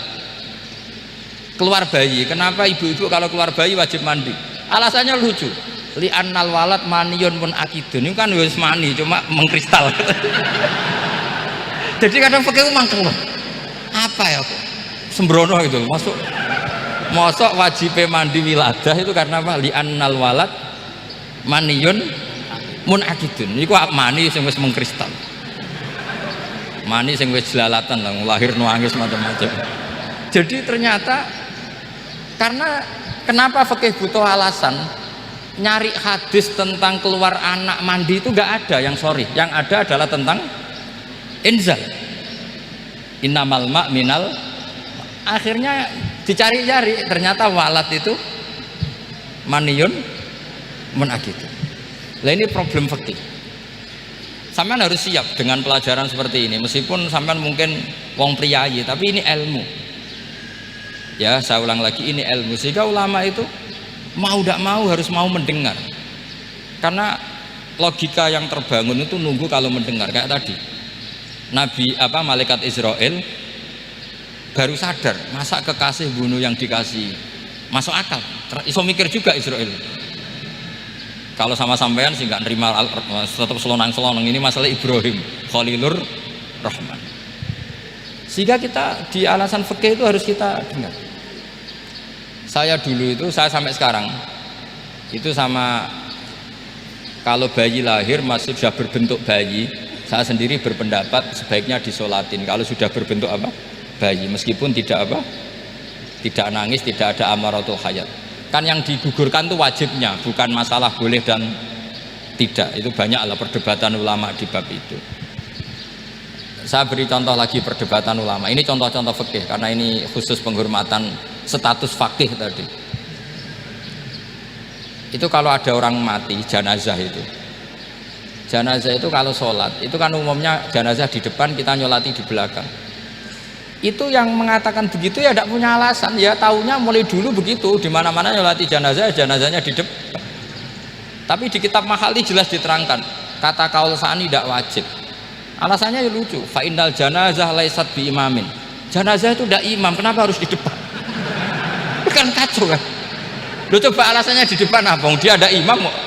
keluar bayi? Kenapa ibu-ibu kalau keluar bayi wajib mandi? Alasannya lucu. Li'annal walad maniyun pun akidun. Ini kan wis mani cuma mengkristal. Jadi kadang pakai mangkel. Apa ya kok? Sembrono itu masuk. Mosok wajib mandi wiladah itu karena apa? Li'annal walad maniyun mun akidun. Iku mani sing wis mengkristal. Mani sing wis jelalatan lah, lahir nuangis macam-macam. Jadi ternyata karena kenapa fikih butuh alasan? Nyari hadis tentang keluar anak mandi itu enggak ada yang sorry. Yang ada adalah tentang inzal. Innamal ma' minal. Akhirnya dicari-cari ternyata walad itu maniyun mun akidun. Lah ini problem fikih. Sampean harus siap dengan pelajaran seperti ini. Meskipun sampean mungkin wong priayi, tapi ini ilmu. Ya, saya ulang lagi, ini ilmu. Sehingga ulama itu mau tidak mau harus mau mendengar. Karena logika yang terbangun itu nunggu kalau mendengar. Kayak tadi, malaikat Israel baru sadar, masa kekasih bunuh yang dikasih, masuk akal. Iso mikir juga Israel. Kalau sama sampean sih nggak nerima, tetap selonang-selonang. Ini masalah Ibrahim Khalilur Rahman. Sehingga kita di alasan fikih itu harus kita dengar. Saya dulu itu, saya sampai sekarang itu sama, kalau bayi lahir masih sudah berbentuk bayi, saya sendiri berpendapat sebaiknya disolatin. Kalau sudah berbentuk apa? Bayi, meskipun tidak apa? Tidak nangis, tidak ada amaratul hayat. Kan yang digugurkan itu wajibnya, bukan masalah boleh dan tidak. Itu banyaklah perdebatan ulama di bab itu. Saya beri contoh lagi perdebatan ulama. Ini contoh-contoh fikih karena ini khusus penghormatan status fakih tadi. Itu kalau ada orang mati, jenazah itu. Jenazah itu kalau sholat, itu kan umumnya jenazah di depan, kita nyolati di belakang. Itu yang mengatakan begitu ya tidak punya alasan, ya taunya mulai dulu begitu, di mana-mana nyolati jenazah, jenazahnya di depan. Tapi di kitab Mahali jelas diterangkan, kata kaul sani tidak wajib. Alasannya ya lucu, fa innal janazah laisat bi imamin. Jenazah itu tidak imam, kenapa harus di depan? Kan kacau kan. Lu coba alasannya di depan apa? Dia ada imam kok.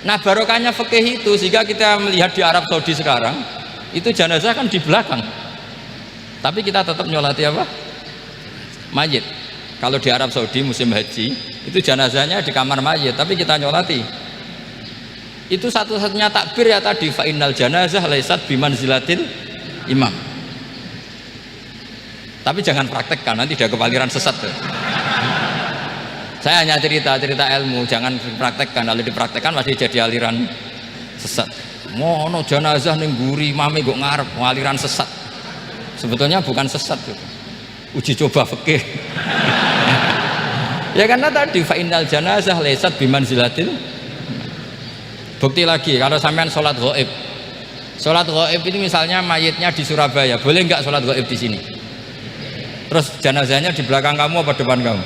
Nah, barokahnya fikih itu sehingga kita melihat di Arab Saudi sekarang itu jenazah kan di belakang. Tapi kita tetap nyolati apa? Mayit. Kalau di Arab Saudi musim haji itu jenazahnya di kamar mayit, tapi kita nyolati. Itu satu-satunya takbir ya tadi, fa innal janazah laisat bimanzilatil imam. Tapi jangan praktekkan, nanti dia kepaliran sesat tuh. Saya hanya cerita ilmu, jangan dipraktekkan. Kalau dipraktekkan masih jadi aliran sesat. Mono jenazah ning mburi mame kok ngarep aliran sesat. Sebetulnya bukan sesat itu. Uji coba fikih. Ya karena tadi fa innal janazah laisat bimanzilatil. Bukti lagi kalau sampean sholat ghaib. Sholat ghaib itu misalnya mayitnya di Surabaya, boleh nggak sholat ghaib di sini? Terus jenazahnya di belakang kamu apa depan kamu?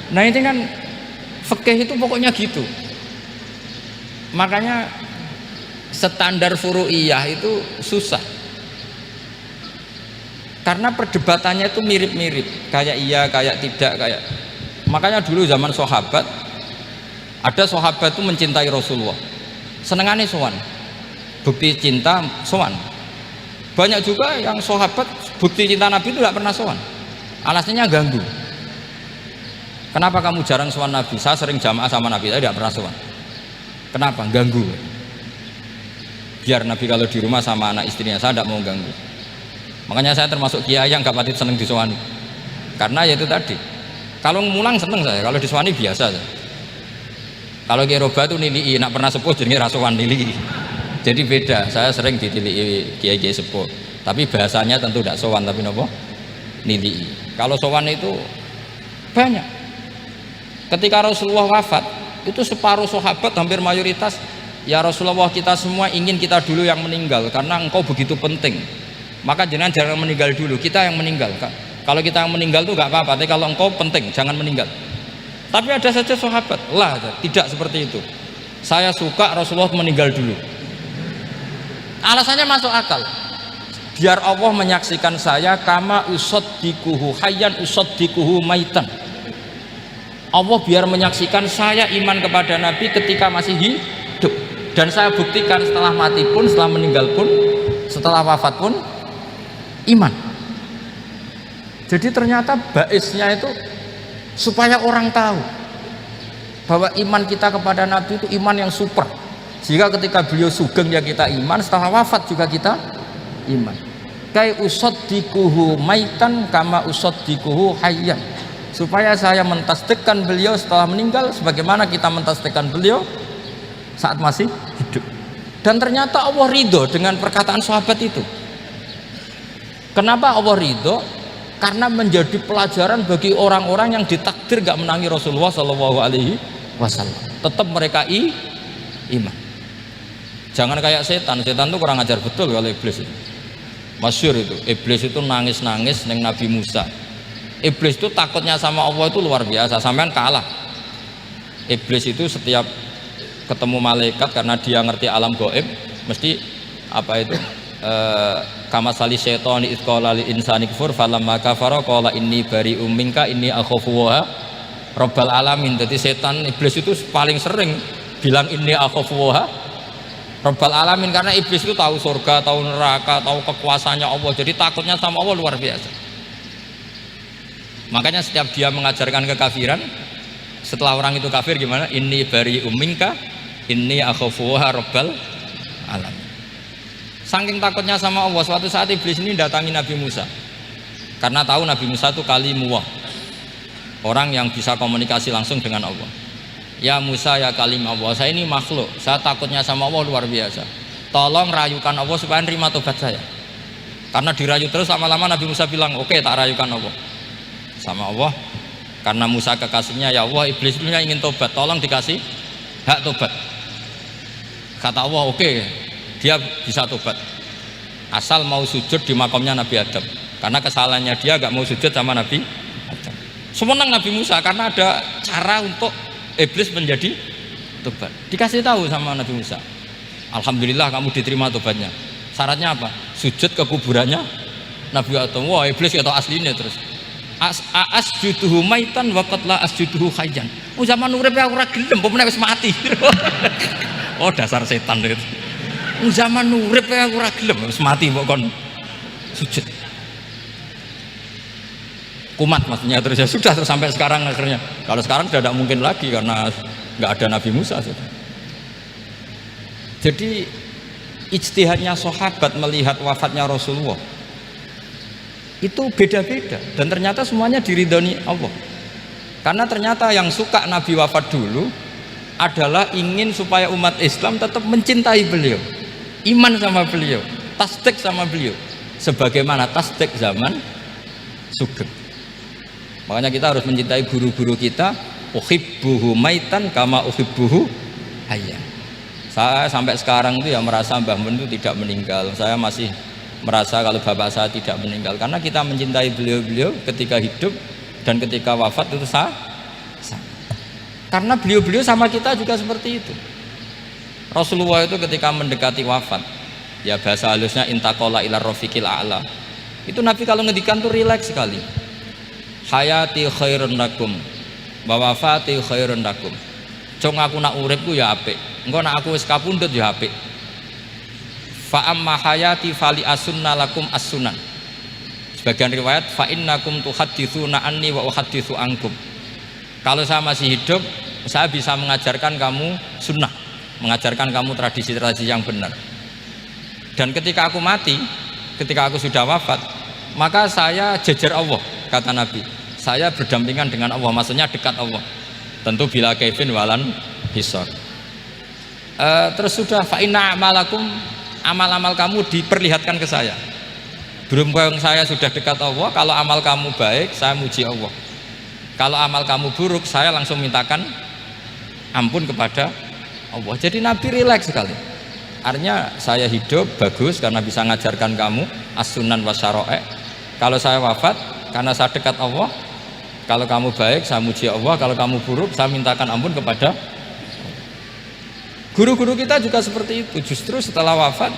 Nah ini kan fikih itu pokoknya gitu. Makanya standar furu'iyah itu susah karena perdebatannya itu mirip-mirip, kayak iya, kayak tidak, kayak. Makanya dulu zaman sahabat, ada sahabat itu mencintai Rasulullah, senengannya sowan, bukti cinta sowan, Banyak juga yang sahabat bukti cinta Nabi itu tidak pernah sowan. Alasannya ganggu. Kenapa kamu jarang sowan Nabi? Saya sering jamaah sama Nabi, saya tidak pernah sowan. Kenapa? Ganggu. Biar Nabi kalau di rumah sama anak istrinya, saya tidak mau ganggu. Makanya saya termasuk kiai yang gak pati seneng disowani. Karena ya itu tadi. Kalau mulang seneng saya, kalau disowani biasa saya. Kalau Kiai Roba itu nilai, nak pernah sepuh jadi rasuan nilai. Jadi beda, saya sering ditilii kiai-kiai sepuh. Tapi bahasanya tentu tidak sowan, tapi nopo nilai. Kalau sowan itu banyak. Ketika Rasulullah wafat, itu separuh sahabat hampir mayoritas, ya Rasulullah kita semua ingin kita dulu yang meninggal karena engkau begitu penting. Maka jangan meninggal dulu, kita yang meninggal. Kalau kita yang meninggal itu gak apa-apa, tapi kalau engkau penting jangan meninggal. Tapi ada saja sahabat, lah tidak seperti itu. Saya suka Rasulullah meninggal dulu. Alasannya masuk akal. Biar Allah menyaksikan saya kama usaddikuhu hayyan usaddikuhu maitan. Allah biar menyaksikan saya iman kepada Nabi ketika masih hidup. Dan saya buktikan setelah mati pun, setelah meninggal pun, setelah wafat pun iman. Jadi ternyata baisnya itu supaya orang tahu bahwa iman kita kepada Nabi itu iman yang super. Jika ketika beliau sugeng ya kita iman, setelah wafat juga kita iman. Kai usaddikuhu maitan kama usaddikuhu hayyan. Supaya saya mentasdikkan beliau setelah meninggal sebagaimana kita mentasdikkan beliau saat masih hidup. Dan ternyata Allah ridho dengan perkataan sahabat itu. Kenapa Allah ridho? Karena menjadi pelajaran bagi orang-orang yang ditakdir gak menangi Rasulullah SAW. Tetap mereka iman. Jangan kayak setan itu kurang ajar betul kalau iblis itu. Masyhur itu, iblis itu nangis-nangis neng Nabi Musa. Iblis itu takutnya sama Allah itu luar biasa, sampean kalah. Iblis itu setiap ketemu malaikat karena dia ngerti alam gaib, mesti apa itu? Kama sali syaitani idqala lil insani kufur falamma kafara qala inni bari'um minka inni akhafu wa rabbal alamin. Jadi setan iblis itu paling sering bilang inni akhafu wa rabbal alamin karena iblis itu tahu surga, tahu neraka, tahu kekuasaannya Allah. Jadi takutnya sama Allah luar biasa. Makanya setiap dia mengajarkan kekafiran, setelah orang itu kafir gimana? Inni bari'um minka inni akhafu wa rabbal alamin. Saking takutnya sama Allah, suatu saat iblis ini datangi Nabi Musa karena tahu Nabi Musa itu kalimullah, orang yang bisa komunikasi langsung dengan Allah. Ya Musa ya kalim Allah, saya ini makhluk, saya takutnya sama Allah luar biasa, tolong rayukan Allah supaya nerima tobat saya. Karena dirayu terus lama-lama Nabi Musa bilang oke, tak rayukan Allah sama Allah. Karena Musa kekasihnya, ya Allah iblis punya ingin tobat, tolong dikasih hak tobat. Kata Allah oke, dia bisa tobat asal mau sujud di makamnya Nabi Adam, karena kesalahannya dia gak mau sujud sama Nabi Adam. Semenang Nabi Musa karena ada cara untuk iblis menjadi tobat. Dikasih tahu sama Nabi Musa, alhamdulillah kamu diterima tobatnya. Syaratnya apa? Sujud ke kuburannya Nabi Adam. Wah iblis kata aslinya terus asjuduhu maitan wa qatla asjuduhu hayyan. Oh zaman urip aku ora gelem, pomene wis mati. Oh dasar setan itu. Zaman urip aku ora gelem wis mati kok kon sujud. Kumat maksudnya terus ya sudah terus sampai sekarang akhirnya. Kalau sekarang sudah tidak mungkin lagi karena nggak ada Nabi Musa sudah. Jadi ijtihadnya sahabat melihat wafatnya Rasulullah itu beda-beda dan ternyata semuanya diridhoni Allah. Karena ternyata yang suka Nabi wafat dulu adalah ingin supaya umat Islam tetap mencintai beliau, iman sama beliau, tasdik sama beliau sebagaimana tasdik zaman sugeng. Makanya kita harus mencintai guru-guru kita. Uhibbuhu maitan kama uhibbuhu hayyan. Saya sampai sekarang itu ya merasa Mbah Mun itu tidak meninggal. Saya masih merasa kalau bapak saya tidak meninggal karena kita mencintai beliau-beliau ketika hidup dan ketika wafat itu sama. Karena beliau-beliau sama kita juga seperti itu. Rasulullah itu ketika mendekati wafat, ya bahasa halusnya intaqala ila rafiqil a'la. Itu Nabi kalau ngedikan tuh rileks sekali. Hayati khairun lakum wa wafati khairun lakum. Cung aku nak uripku ya apik. Engko nak aku wis kapundhut ya apik. fa amma hayati fali asunna lakum as-sunan. Sebagian riwayat fa innakum tuhadditsuna anni wa uhadditsu ankum. Kalau saya masih hidup, saya bisa mengajarkan kamu sunnah, mengajarkan kamu tradisi-tradisi yang benar. Dan ketika aku mati, ketika aku sudah wafat, maka saya jejer Allah, kata Nabi. Saya berdampingan dengan Allah, maksudnya dekat Allah. Tentu bila kaifin walan hisab. Terus sudah fa inna amalakum, amal-amal kamu diperlihatkan ke saya. Berhubung saya sudah dekat Allah, kalau amal kamu baik, saya muji Allah. Kalau amal kamu buruk, saya langsung mintakan ampun kepada Allah. Jadi Nabi rileks sekali. Artinya saya hidup bagus karena bisa mengajarkan kamu as-sunan wa syara'i. Kalau saya wafat karena saya dekat Allah, kalau kamu baik saya muji Allah, kalau kamu buruk saya mintakan ampun kepada. Guru-guru kita juga seperti itu. Justru setelah wafat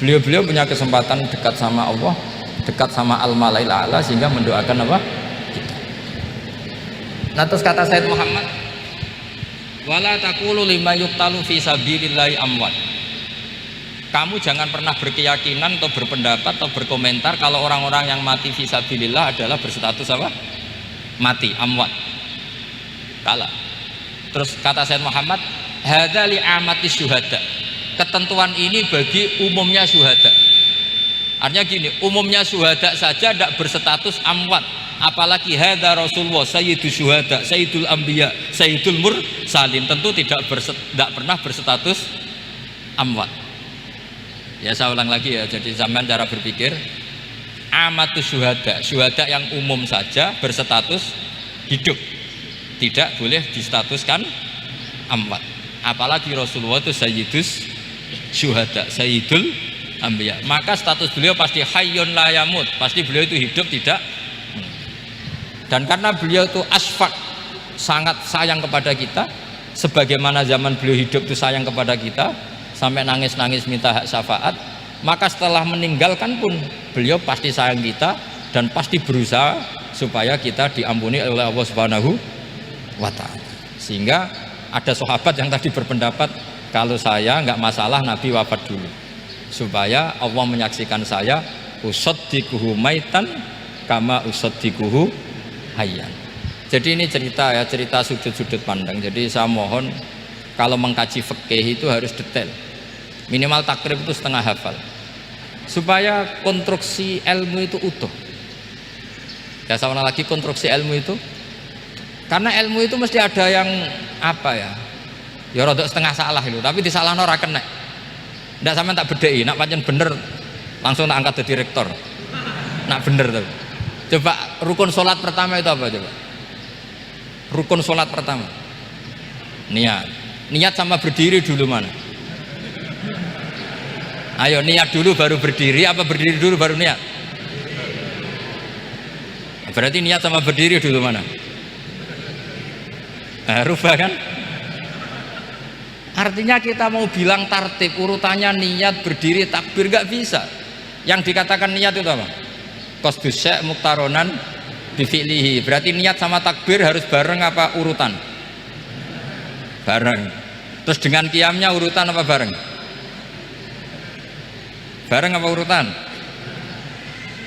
beliau-beliau punya kesempatan dekat sama Allah, dekat sama al-malail a'la, sehingga mendoakan apa? Kita. Nah, terus kata Sayyid Muhammad, wala taqulu lima yuqtalu fi sabilillahi amwat. Kamu jangan pernah berkeyakinan atau berpendapat atau berkomentar kalau orang-orang yang mati fi sabilillah adalah berstatus apa? Mati, amwat. Kalah. Terus kata Sayyid Muhammad, hadza li amati syuhada. Ketentuan ini bagi umumnya syuhada. Artinya gini, umumnya syuhada saja tidak berstatus amwat, apalagi hadza Rasulullah sayyidul syuhada, sayyidul anbiya, sayyidul mursalin, tentu tidak pernah berstatus amwat. Ya saya ulang lagi ya, jadi zaman cara berpikir amatus syuhada, syuhada yang umum saja berstatus hidup, tidak boleh distatuskan amwat. Apalagi Rasulullah itu sayyidus syuhada, sayyidul anbiya, maka status beliau pasti hayyun la yamut, pasti beliau itu hidup tidak. Dan karena beliau itu asfaq, sangat sayang kepada kita, sebagaimana zaman beliau hidup itu sayang kepada kita sampai nangis-nangis minta hak syafaat, maka setelah meninggalkan pun beliau pasti sayang kita dan pasti berusaha supaya kita diampuni oleh Allah Subhanahu wa ta'ala. Sehingga ada sahabat yang tadi berpendapat, kalau saya nggak masalah Nabi wafat dulu, supaya Allah menyaksikan saya usaddiquhu maitan kama usaddiquhu hayyan. Jadi ini cerita ya, cerita sudut-sudut pandang. Jadi saya mohon kalau mengkaji fikih itu harus detail, minimal takrib itu setengah hafal, supaya konstruksi ilmu itu utuh. Ya sama lagi konstruksi ilmu itu, karena ilmu itu mesti ada yang apa ya, ya rodok setengah salah itu, tapi disalahno ora kena. Ndak sampean tak bedheki, nak pancen bener langsung tak angkat jadi rektor. Nak bener tuh. Coba rukun sholat pertama itu apa coba? Rukun sholat pertama. Niat. Niat sama berdiri dulu mana? Ayo niat dulu baru berdiri, apa berdiri dulu baru niat? Berarti niat sama berdiri dulu mana? Rubah kan? Artinya kita mau bilang tartib urutannya niat, berdiri, takbir gak bisa. Yang dikatakan niat itu apa? Qasdus syai' muqtaronan bifi'lihi. Berarti niat sama takbir harus bareng apa urutan? Bareng. Terus dengan qiyamnya urutan apa bareng? Bareng apa urutan?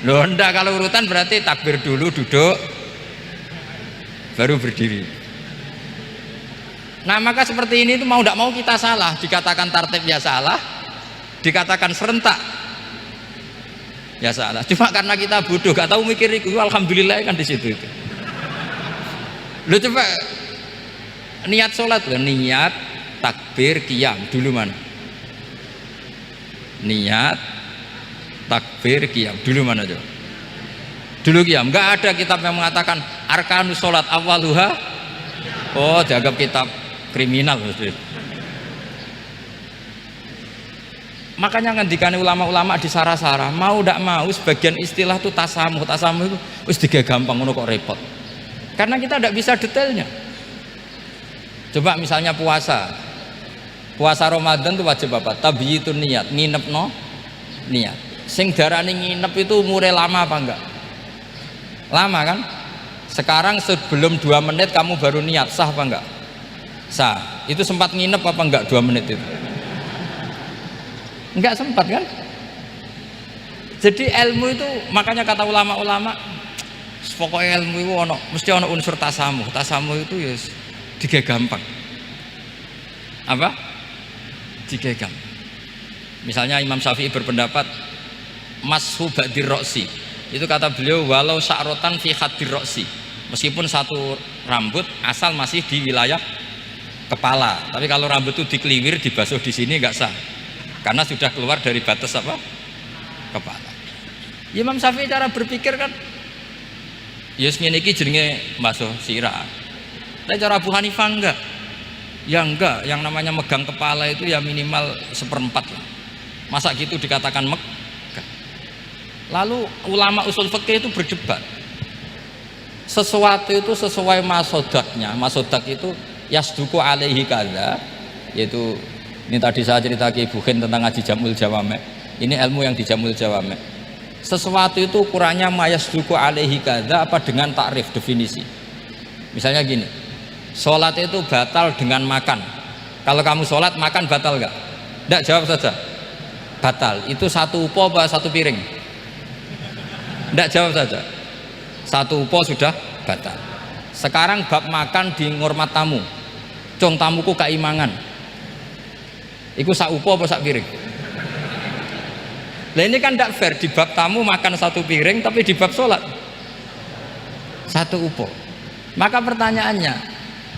Loh enggak, kalau urutan berarti takbir dulu, duduk, baru berdiri. Nah maka seperti ini itu mau tidak mau kita salah, dikatakan tartib ya salah, dikatakan serentak ya salah. Cuma karena kita bodoh, gak tahu mikir itu, alhamdulillah kan di situ itu. Lu coba niat sholat loh, niat, takbir, qiyam dulu mana? Niat, takbir, qiyam dulu mana coba? Dulu qiyam. Nggak ada kitab yang mengatakan arkanus sholat awaluha. Oh dianggap kitab kriminal. Makanya ngendikane ulama-ulama di sarah-sarah, mau tidak mau sebagian istilah itu tasamuh itu wis digawe gampang ngono kok repot. Karena kita tidak bisa detailnya. Coba misalnya puasa Ramadan itu wajib apa? Tabyitun niat, nginepno niat. Sing darani nginep itu umure lama apa enggak? Lama kan? Sekarang sebelum 2 menit kamu baru niat, sah apa enggak? Sah. Itu sempat nginep apa enggak 2 menit itu? Enggak sempat kan. Jadi ilmu itu makanya kata ulama-ulama pokoknya ilmu itu mesti ono unsur tasamuh. Tasamuh itu ya tiga gampang. Apa? Tiga gampang. Misalnya Imam Syafi'i berpendapat mashu ba'dir roksi. Itu kata beliau walau sya'rotan fi hadir roksi. Meskipun satu rambut asal masih di wilayah kepala. Tapi kalau rambut itu dikeliwir dibasuh di sini nggak sah. Karena sudah keluar dari batas apa? Kepala. Imam Syafi'i cara berpikir kan ya ngene iki jenenge mbasuh sirah. Tapi cara Abu Hanifah enggak. Ya enggak, yang namanya megang kepala itu ya minimal 1/4 lah. Masa gitu dikatakan megah. Lalu ulama usul fikih itu berdebat. Sesuatu itu sesuai masodaknya. Masodak itu yasduku alaihi kadza, yaitu ini tadi saya cerita ke Ibu Khin tentang ngaji Jamul Jawame. Ini ilmu yang di Jamul Jawame. Sesuatu itu ukurannya mayasduku alaihi kadza apa dengan takrif definisi. Misalnya gini, sholat itu batal dengan makan. Kalau kamu sholat makan batal nggak? Nggak, jawab saja. Batal. Itu satu upo apa satu piring? Nggak, jawab saja. Satu upo sudah batal. Sekarang bab makan di ngurmat tamu. Cong tamuku kaimangan. Iku sak upo apa sak piring? Lah ini kan tidak fair, di bab tamu makan satu piring tapi di bab sholat satu upo. Maka pertanyaannya,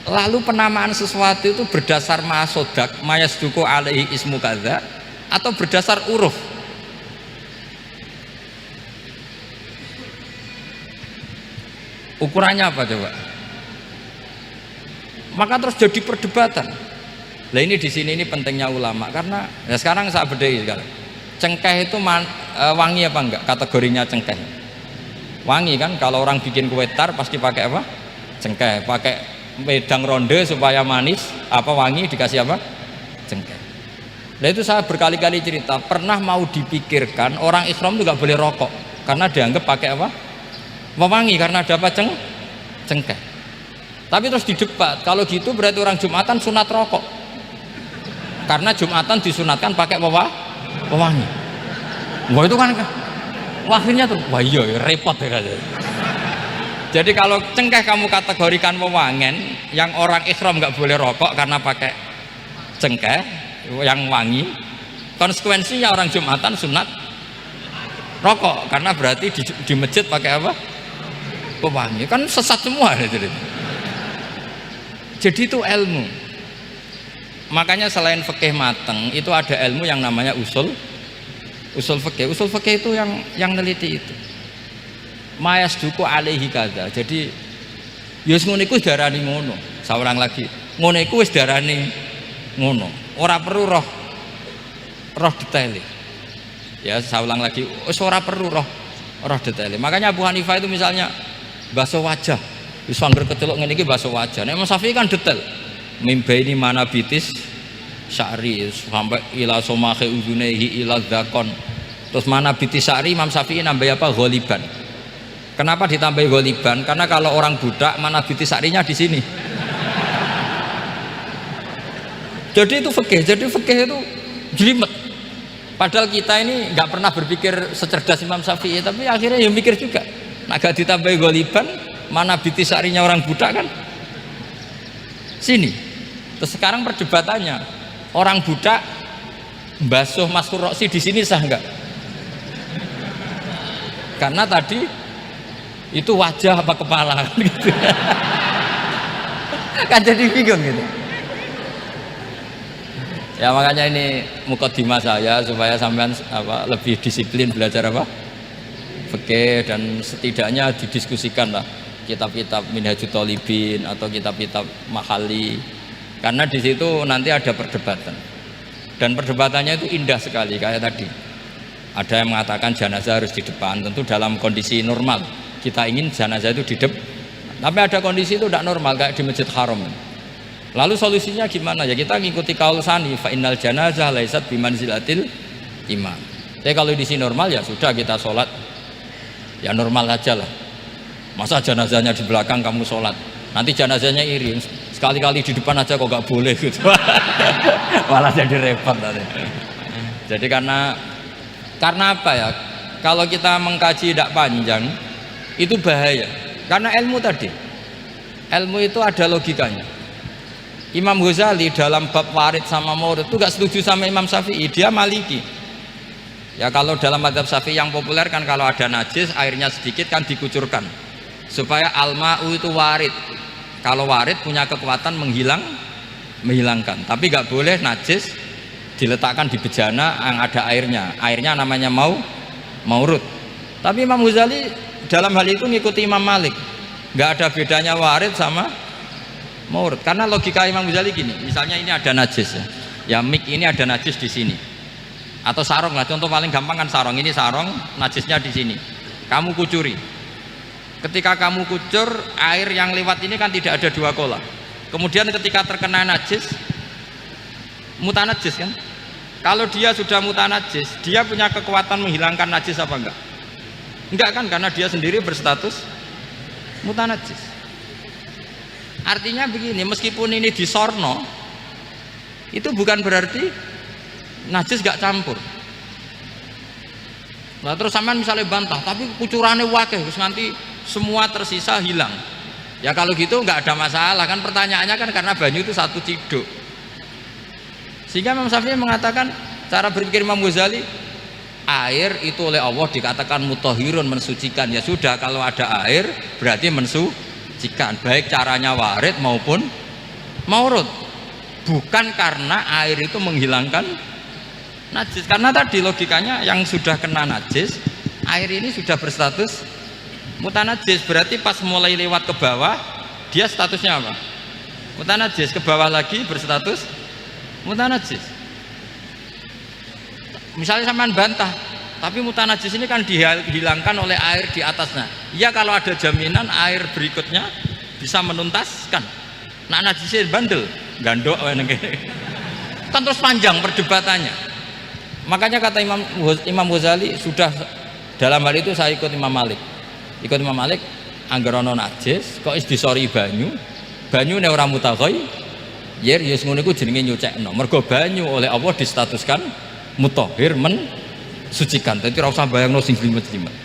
lalu penamaan sesuatu itu berdasar masodak mayasduku alaihi ismu kadza atau berdasar uruf? Ukurannya apa coba? Maka terus jadi perdebatan. Lah ini di sini ini pentingnya ulama karena ya sekarang saya bedai sekarang. Cengkeh itu wangi apa enggak? Kategorinya cengkeh. Wangi kan, kalau orang bikin kue tar pasti pakai apa? Cengkeh. Pakai wedang ronde supaya manis, apa wangi dikasih apa? Cengkeh. Nah itu saya berkali-kali cerita, pernah mau dipikirkan orang ihram itu enggak boleh rokok karena dianggap pakai apa? Mewangi karena ada apa? Cengkeh. Tapi terus didebat, kalau gitu berarti orang Jumatan sunat rokok. Karena Jumatan disunatkan pakai pewangi. Wah itu kan akhirnya tuh wah iya repot ya kan. Jadi kalau cengkeh kamu kategorikan pewangen, yang orang ihram nggak boleh rokok karena pakai cengkeh yang wangi, konsekuensinya orang Jumatan sunat rokok karena berarti di masjid pakai apa? Pewangi. Kan sesat semua jadi itu ilmu. Makanya selain fikih mateng itu ada ilmu yang namanya usul fikih. Usul fikih itu yang neliti itu. Mayasduku alaihi kadza. Jadi ya wis ngono iku darani ngono. Saurang lagi. Ngono iku wis darani ngono. Ora perlu roh detail. Ya saya ulang lagi, wis ora perlu roh detail. Makanya Abu Hanifah itu misalnya basuh wajah. Wis angger keceluk ngene iki basuh wajah. Nek Imam Syafi'i kan detail. Mimbaini mana bitis sya'ri sampai ila somahe uzunehi ila dzakon. Terus mana bitis sya'ri Imam Syafi'i nambah apa? Ghaliban. Kenapa ditambah ghaliban? Karena kalau orang budak mana bitis sya'rinya di sini. Jadi itu fikih. Jadi fikih itu jelimet. Padahal kita ini nggak pernah berpikir secerdas Imam Syafi'i, tapi akhirnya ya mikir juga. Nah, gak ditambah ghaliban, mana bitis sya'rinya orang budak kan? Sini. Terus sekarang perdebatannya, orang budak basuh maskur roksi di sini sah enggak? Karena tadi itu wajah apa kepala gitu. Kan jadi bingung gitu. Ya makanya ini mukadimah saya supaya sampean lebih disiplin belajar apa? Fikih dan setidaknya didiskusikan lah kitab-kitab Minhajut Thalibin atau kitab-kitab Mahali. Karena di situ nanti ada perdebatan dan perdebatannya itu indah sekali kayak tadi. Ada yang mengatakan jenazah harus di depan, tentu dalam kondisi normal kita ingin jenazah itu di depan. Tapi ada kondisi itu tidak normal kayak di Masjid Haram. Lalu solusinya gimana? Ya kita ngikuti kaul sani fa innal janazah laisat bimanzilatil imam. Tapi kalau di sini normal ya sudah kita sholat ya normal aja lah. Masa jenazahnya di belakang kamu sholat? Nanti jenazahnya iri, sekali-kali di depan aja kok gak boleh gitu. Malah jadi repot nanti. Jadi karena apa ya? Kalau kita mengkaji tidak panjang itu bahaya. Karena ilmu tadi, ilmu itu ada logikanya. Imam Ghazali dalam bab warid sama maurud itu gak setuju sama Imam Syafi'i, dia Maliki. Ya kalau dalam mazhab Syafi'i yang populer kan kalau ada najis airnya sedikit kan dikucurkan supaya al-ma'u itu warid. Kalau warid punya kekuatan menghilangkan. Tapi gak boleh najis diletakkan di bejana yang ada airnya namanya maurud. Tapi Imam Ghazali dalam hal itu ngikuti Imam Malik, nggak ada bedanya warid sama maurud. Karena logika Imam Ghazali gini, misalnya ini ada najis ya mik ini ada najis di sini, atau sarong lah, contoh paling gampang kan sarong, ini sarong najisnya di sini, kamu kucuri. Ketika kamu kucur, air yang lewat ini kan tidak ada dua kola, kemudian ketika terkena najis mutanajis kan. Kalau dia sudah mutanajis, dia punya kekuatan menghilangkan najis apa enggak? Enggak kan, karena dia sendiri berstatus mutanajis. Artinya begini, meskipun ini disorno, itu bukan berarti najis gak campur. Nah terus sampean misalnya bantah, tapi kucurannya wakil, terus nanti semua tersisa hilang. Ya kalau gitu nggak ada masalah kan, pertanyaannya kan karena banyu itu satu ciduk. Sehingga Imam Syafi'i mengatakan, cara berpikir Imam Ghazali, air itu oleh Allah dikatakan mutahhirun, mensucikan. Ya sudah, kalau ada air berarti mensucikan, baik caranya warid maupun maurud. Bukan karena air itu menghilangkan najis, karena tadi logikanya yang sudah kena najis, air ini sudah berstatus mutanajis, berarti pas mulai lewat ke bawah dia statusnya apa? Mutanajis, ke bawah lagi berstatus mutanajis. Misalnya sampean bantah, tapi mutanajis ini kan dihilangkan oleh air di atasnya. Ya kalau ada jaminan air berikutnya bisa menuntaskan. Nah najisnya bandel, gandok kan terus panjang perdebatannya. Makanya kata Imam Ghazali, sudah dalam hal itu saya ikut Imam Malik. Ikut Imam Malik, anggar ana najis kok is disori banyu ne ora mutaghayyir. Ya ngono iku jenenge nyucekno. Mergo banyu oleh Allah distatuskan mutahhir, mensucikan. Dadi ora usah bayangno sing jlimet-jlimet.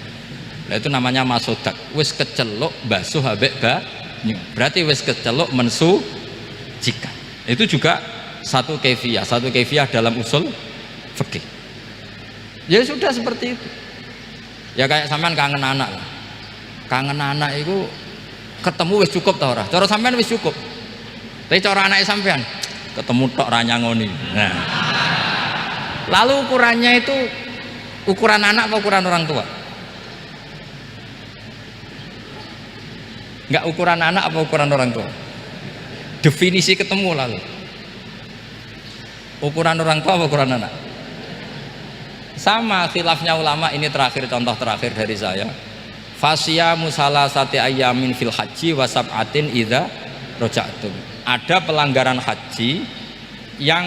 Nah itu namanya masodak. Wis keceluk basuh ambek banyu. Berarti wis keceluk mensucikan. Itu juga satu kefiah dalam usul fikih. Ya sudah seperti itu. Ya kayak sampean kangen anak. Kangen anak itu ketemu wis cukup ta ora? Cara sampean wis cukup. Tapi cara anaknya sampean ketemu tok ra nyangoni. Nah. Lalu ukurannya itu ukuran anak apa ukuran orang tua? Enggak ukuran anak apa ukuran orang tua? Definisi ketemu lalu. Ukuran orang tua apa ukuran anak? Sama khilafnya ulama, ini terakhir, contoh terakhir dari saya. Fasyamu salasati ayyamin fil haji wa sab'atin idza raja'tum. Ada pelanggaran haji yang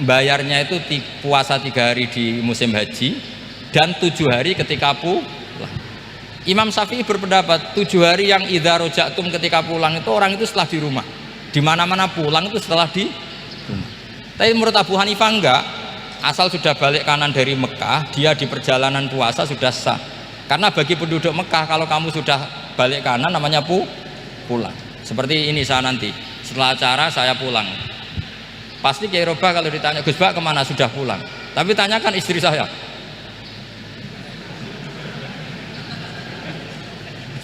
bayarnya itu puasa 3 hari di musim haji dan 7 hari ketika pulang. Imam Syafi'i berpendapat 7 hari yang idza raja'tum ketika pulang itu orang itu setelah di rumah. Di mana-mana pulang itu setelah di rumah. Tapi menurut Abu Hanifah enggak, asal sudah balik kanan dari Mekah, dia di perjalanan puasa sudah sah. Karena bagi penduduk Mekah kalau kamu sudah balik kanan namanya pulang. Seperti ini saya nanti setelah acara saya pulang, pasti Kiai Roba kalau ditanya Gus Bak kemana, sudah pulang. Tapi tanyakan istri saya.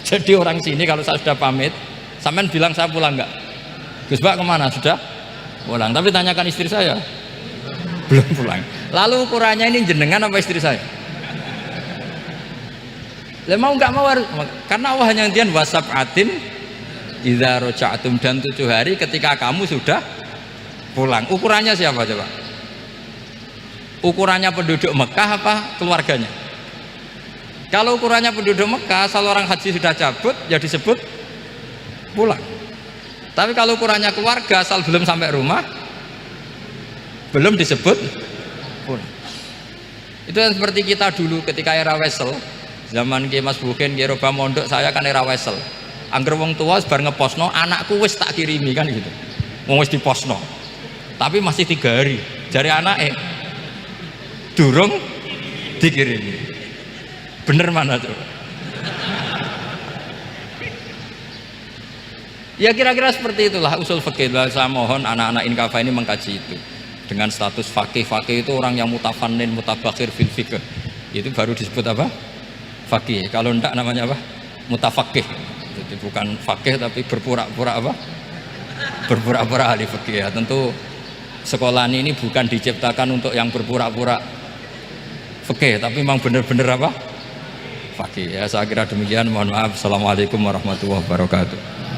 Jadi orang sini kalau saya sudah pamit, sampean bilang saya pulang enggak? Gus Bak kemana? Sudah pulang. Tapi tanyakan istri saya, belum pulang. Lalu ukurannya ini jenengan apa istri saya? Lah mau enggak mau, karena Allah hanya ngendian wasab'atin idza raja'tum, dan 7 hari ketika kamu sudah pulang. Ukurannya siapa coba? Ukurannya penduduk Mekah apa keluarganya? Kalau ukurannya penduduk Mekah, asal orang haji sudah cabut ya disebut pulang. Tapi kalau ukurannya keluarga, asal belum sampai rumah belum disebut pulang. Itu yang seperti kita dulu ketika era wesel, zaman Ki Mas Bukin, Ki Roba mondok, saya kan era wesel. Angger wong tua bar ngeposno, anakku wis tak kirimi kan gitu. Wong wis diposno. Tapi masih 3 hari. Jari anake, durung dikirimi. Bener mana coba? Ya kira-kira seperti itulah usul fikih. Saya mohon anak-anak Inkafa ini mengkaji itu. Dengan status fakih itu orang yang mutafannin, mutabakhir fil fikih. Itu baru disebut apa? Fakih. Kalau enggak namanya apa? Mutafakih. Jadi bukan fakih tapi berpura-pura apa? Berpura-pura ahli fikih. Ya, tentu sekolah ini bukan diciptakan untuk yang berpura-pura fikih, tapi memang benar-benar apa? Fakih. Ya saya kira demikian. Mohon maaf. Assalamualaikum warahmatullahi wabarakatuh.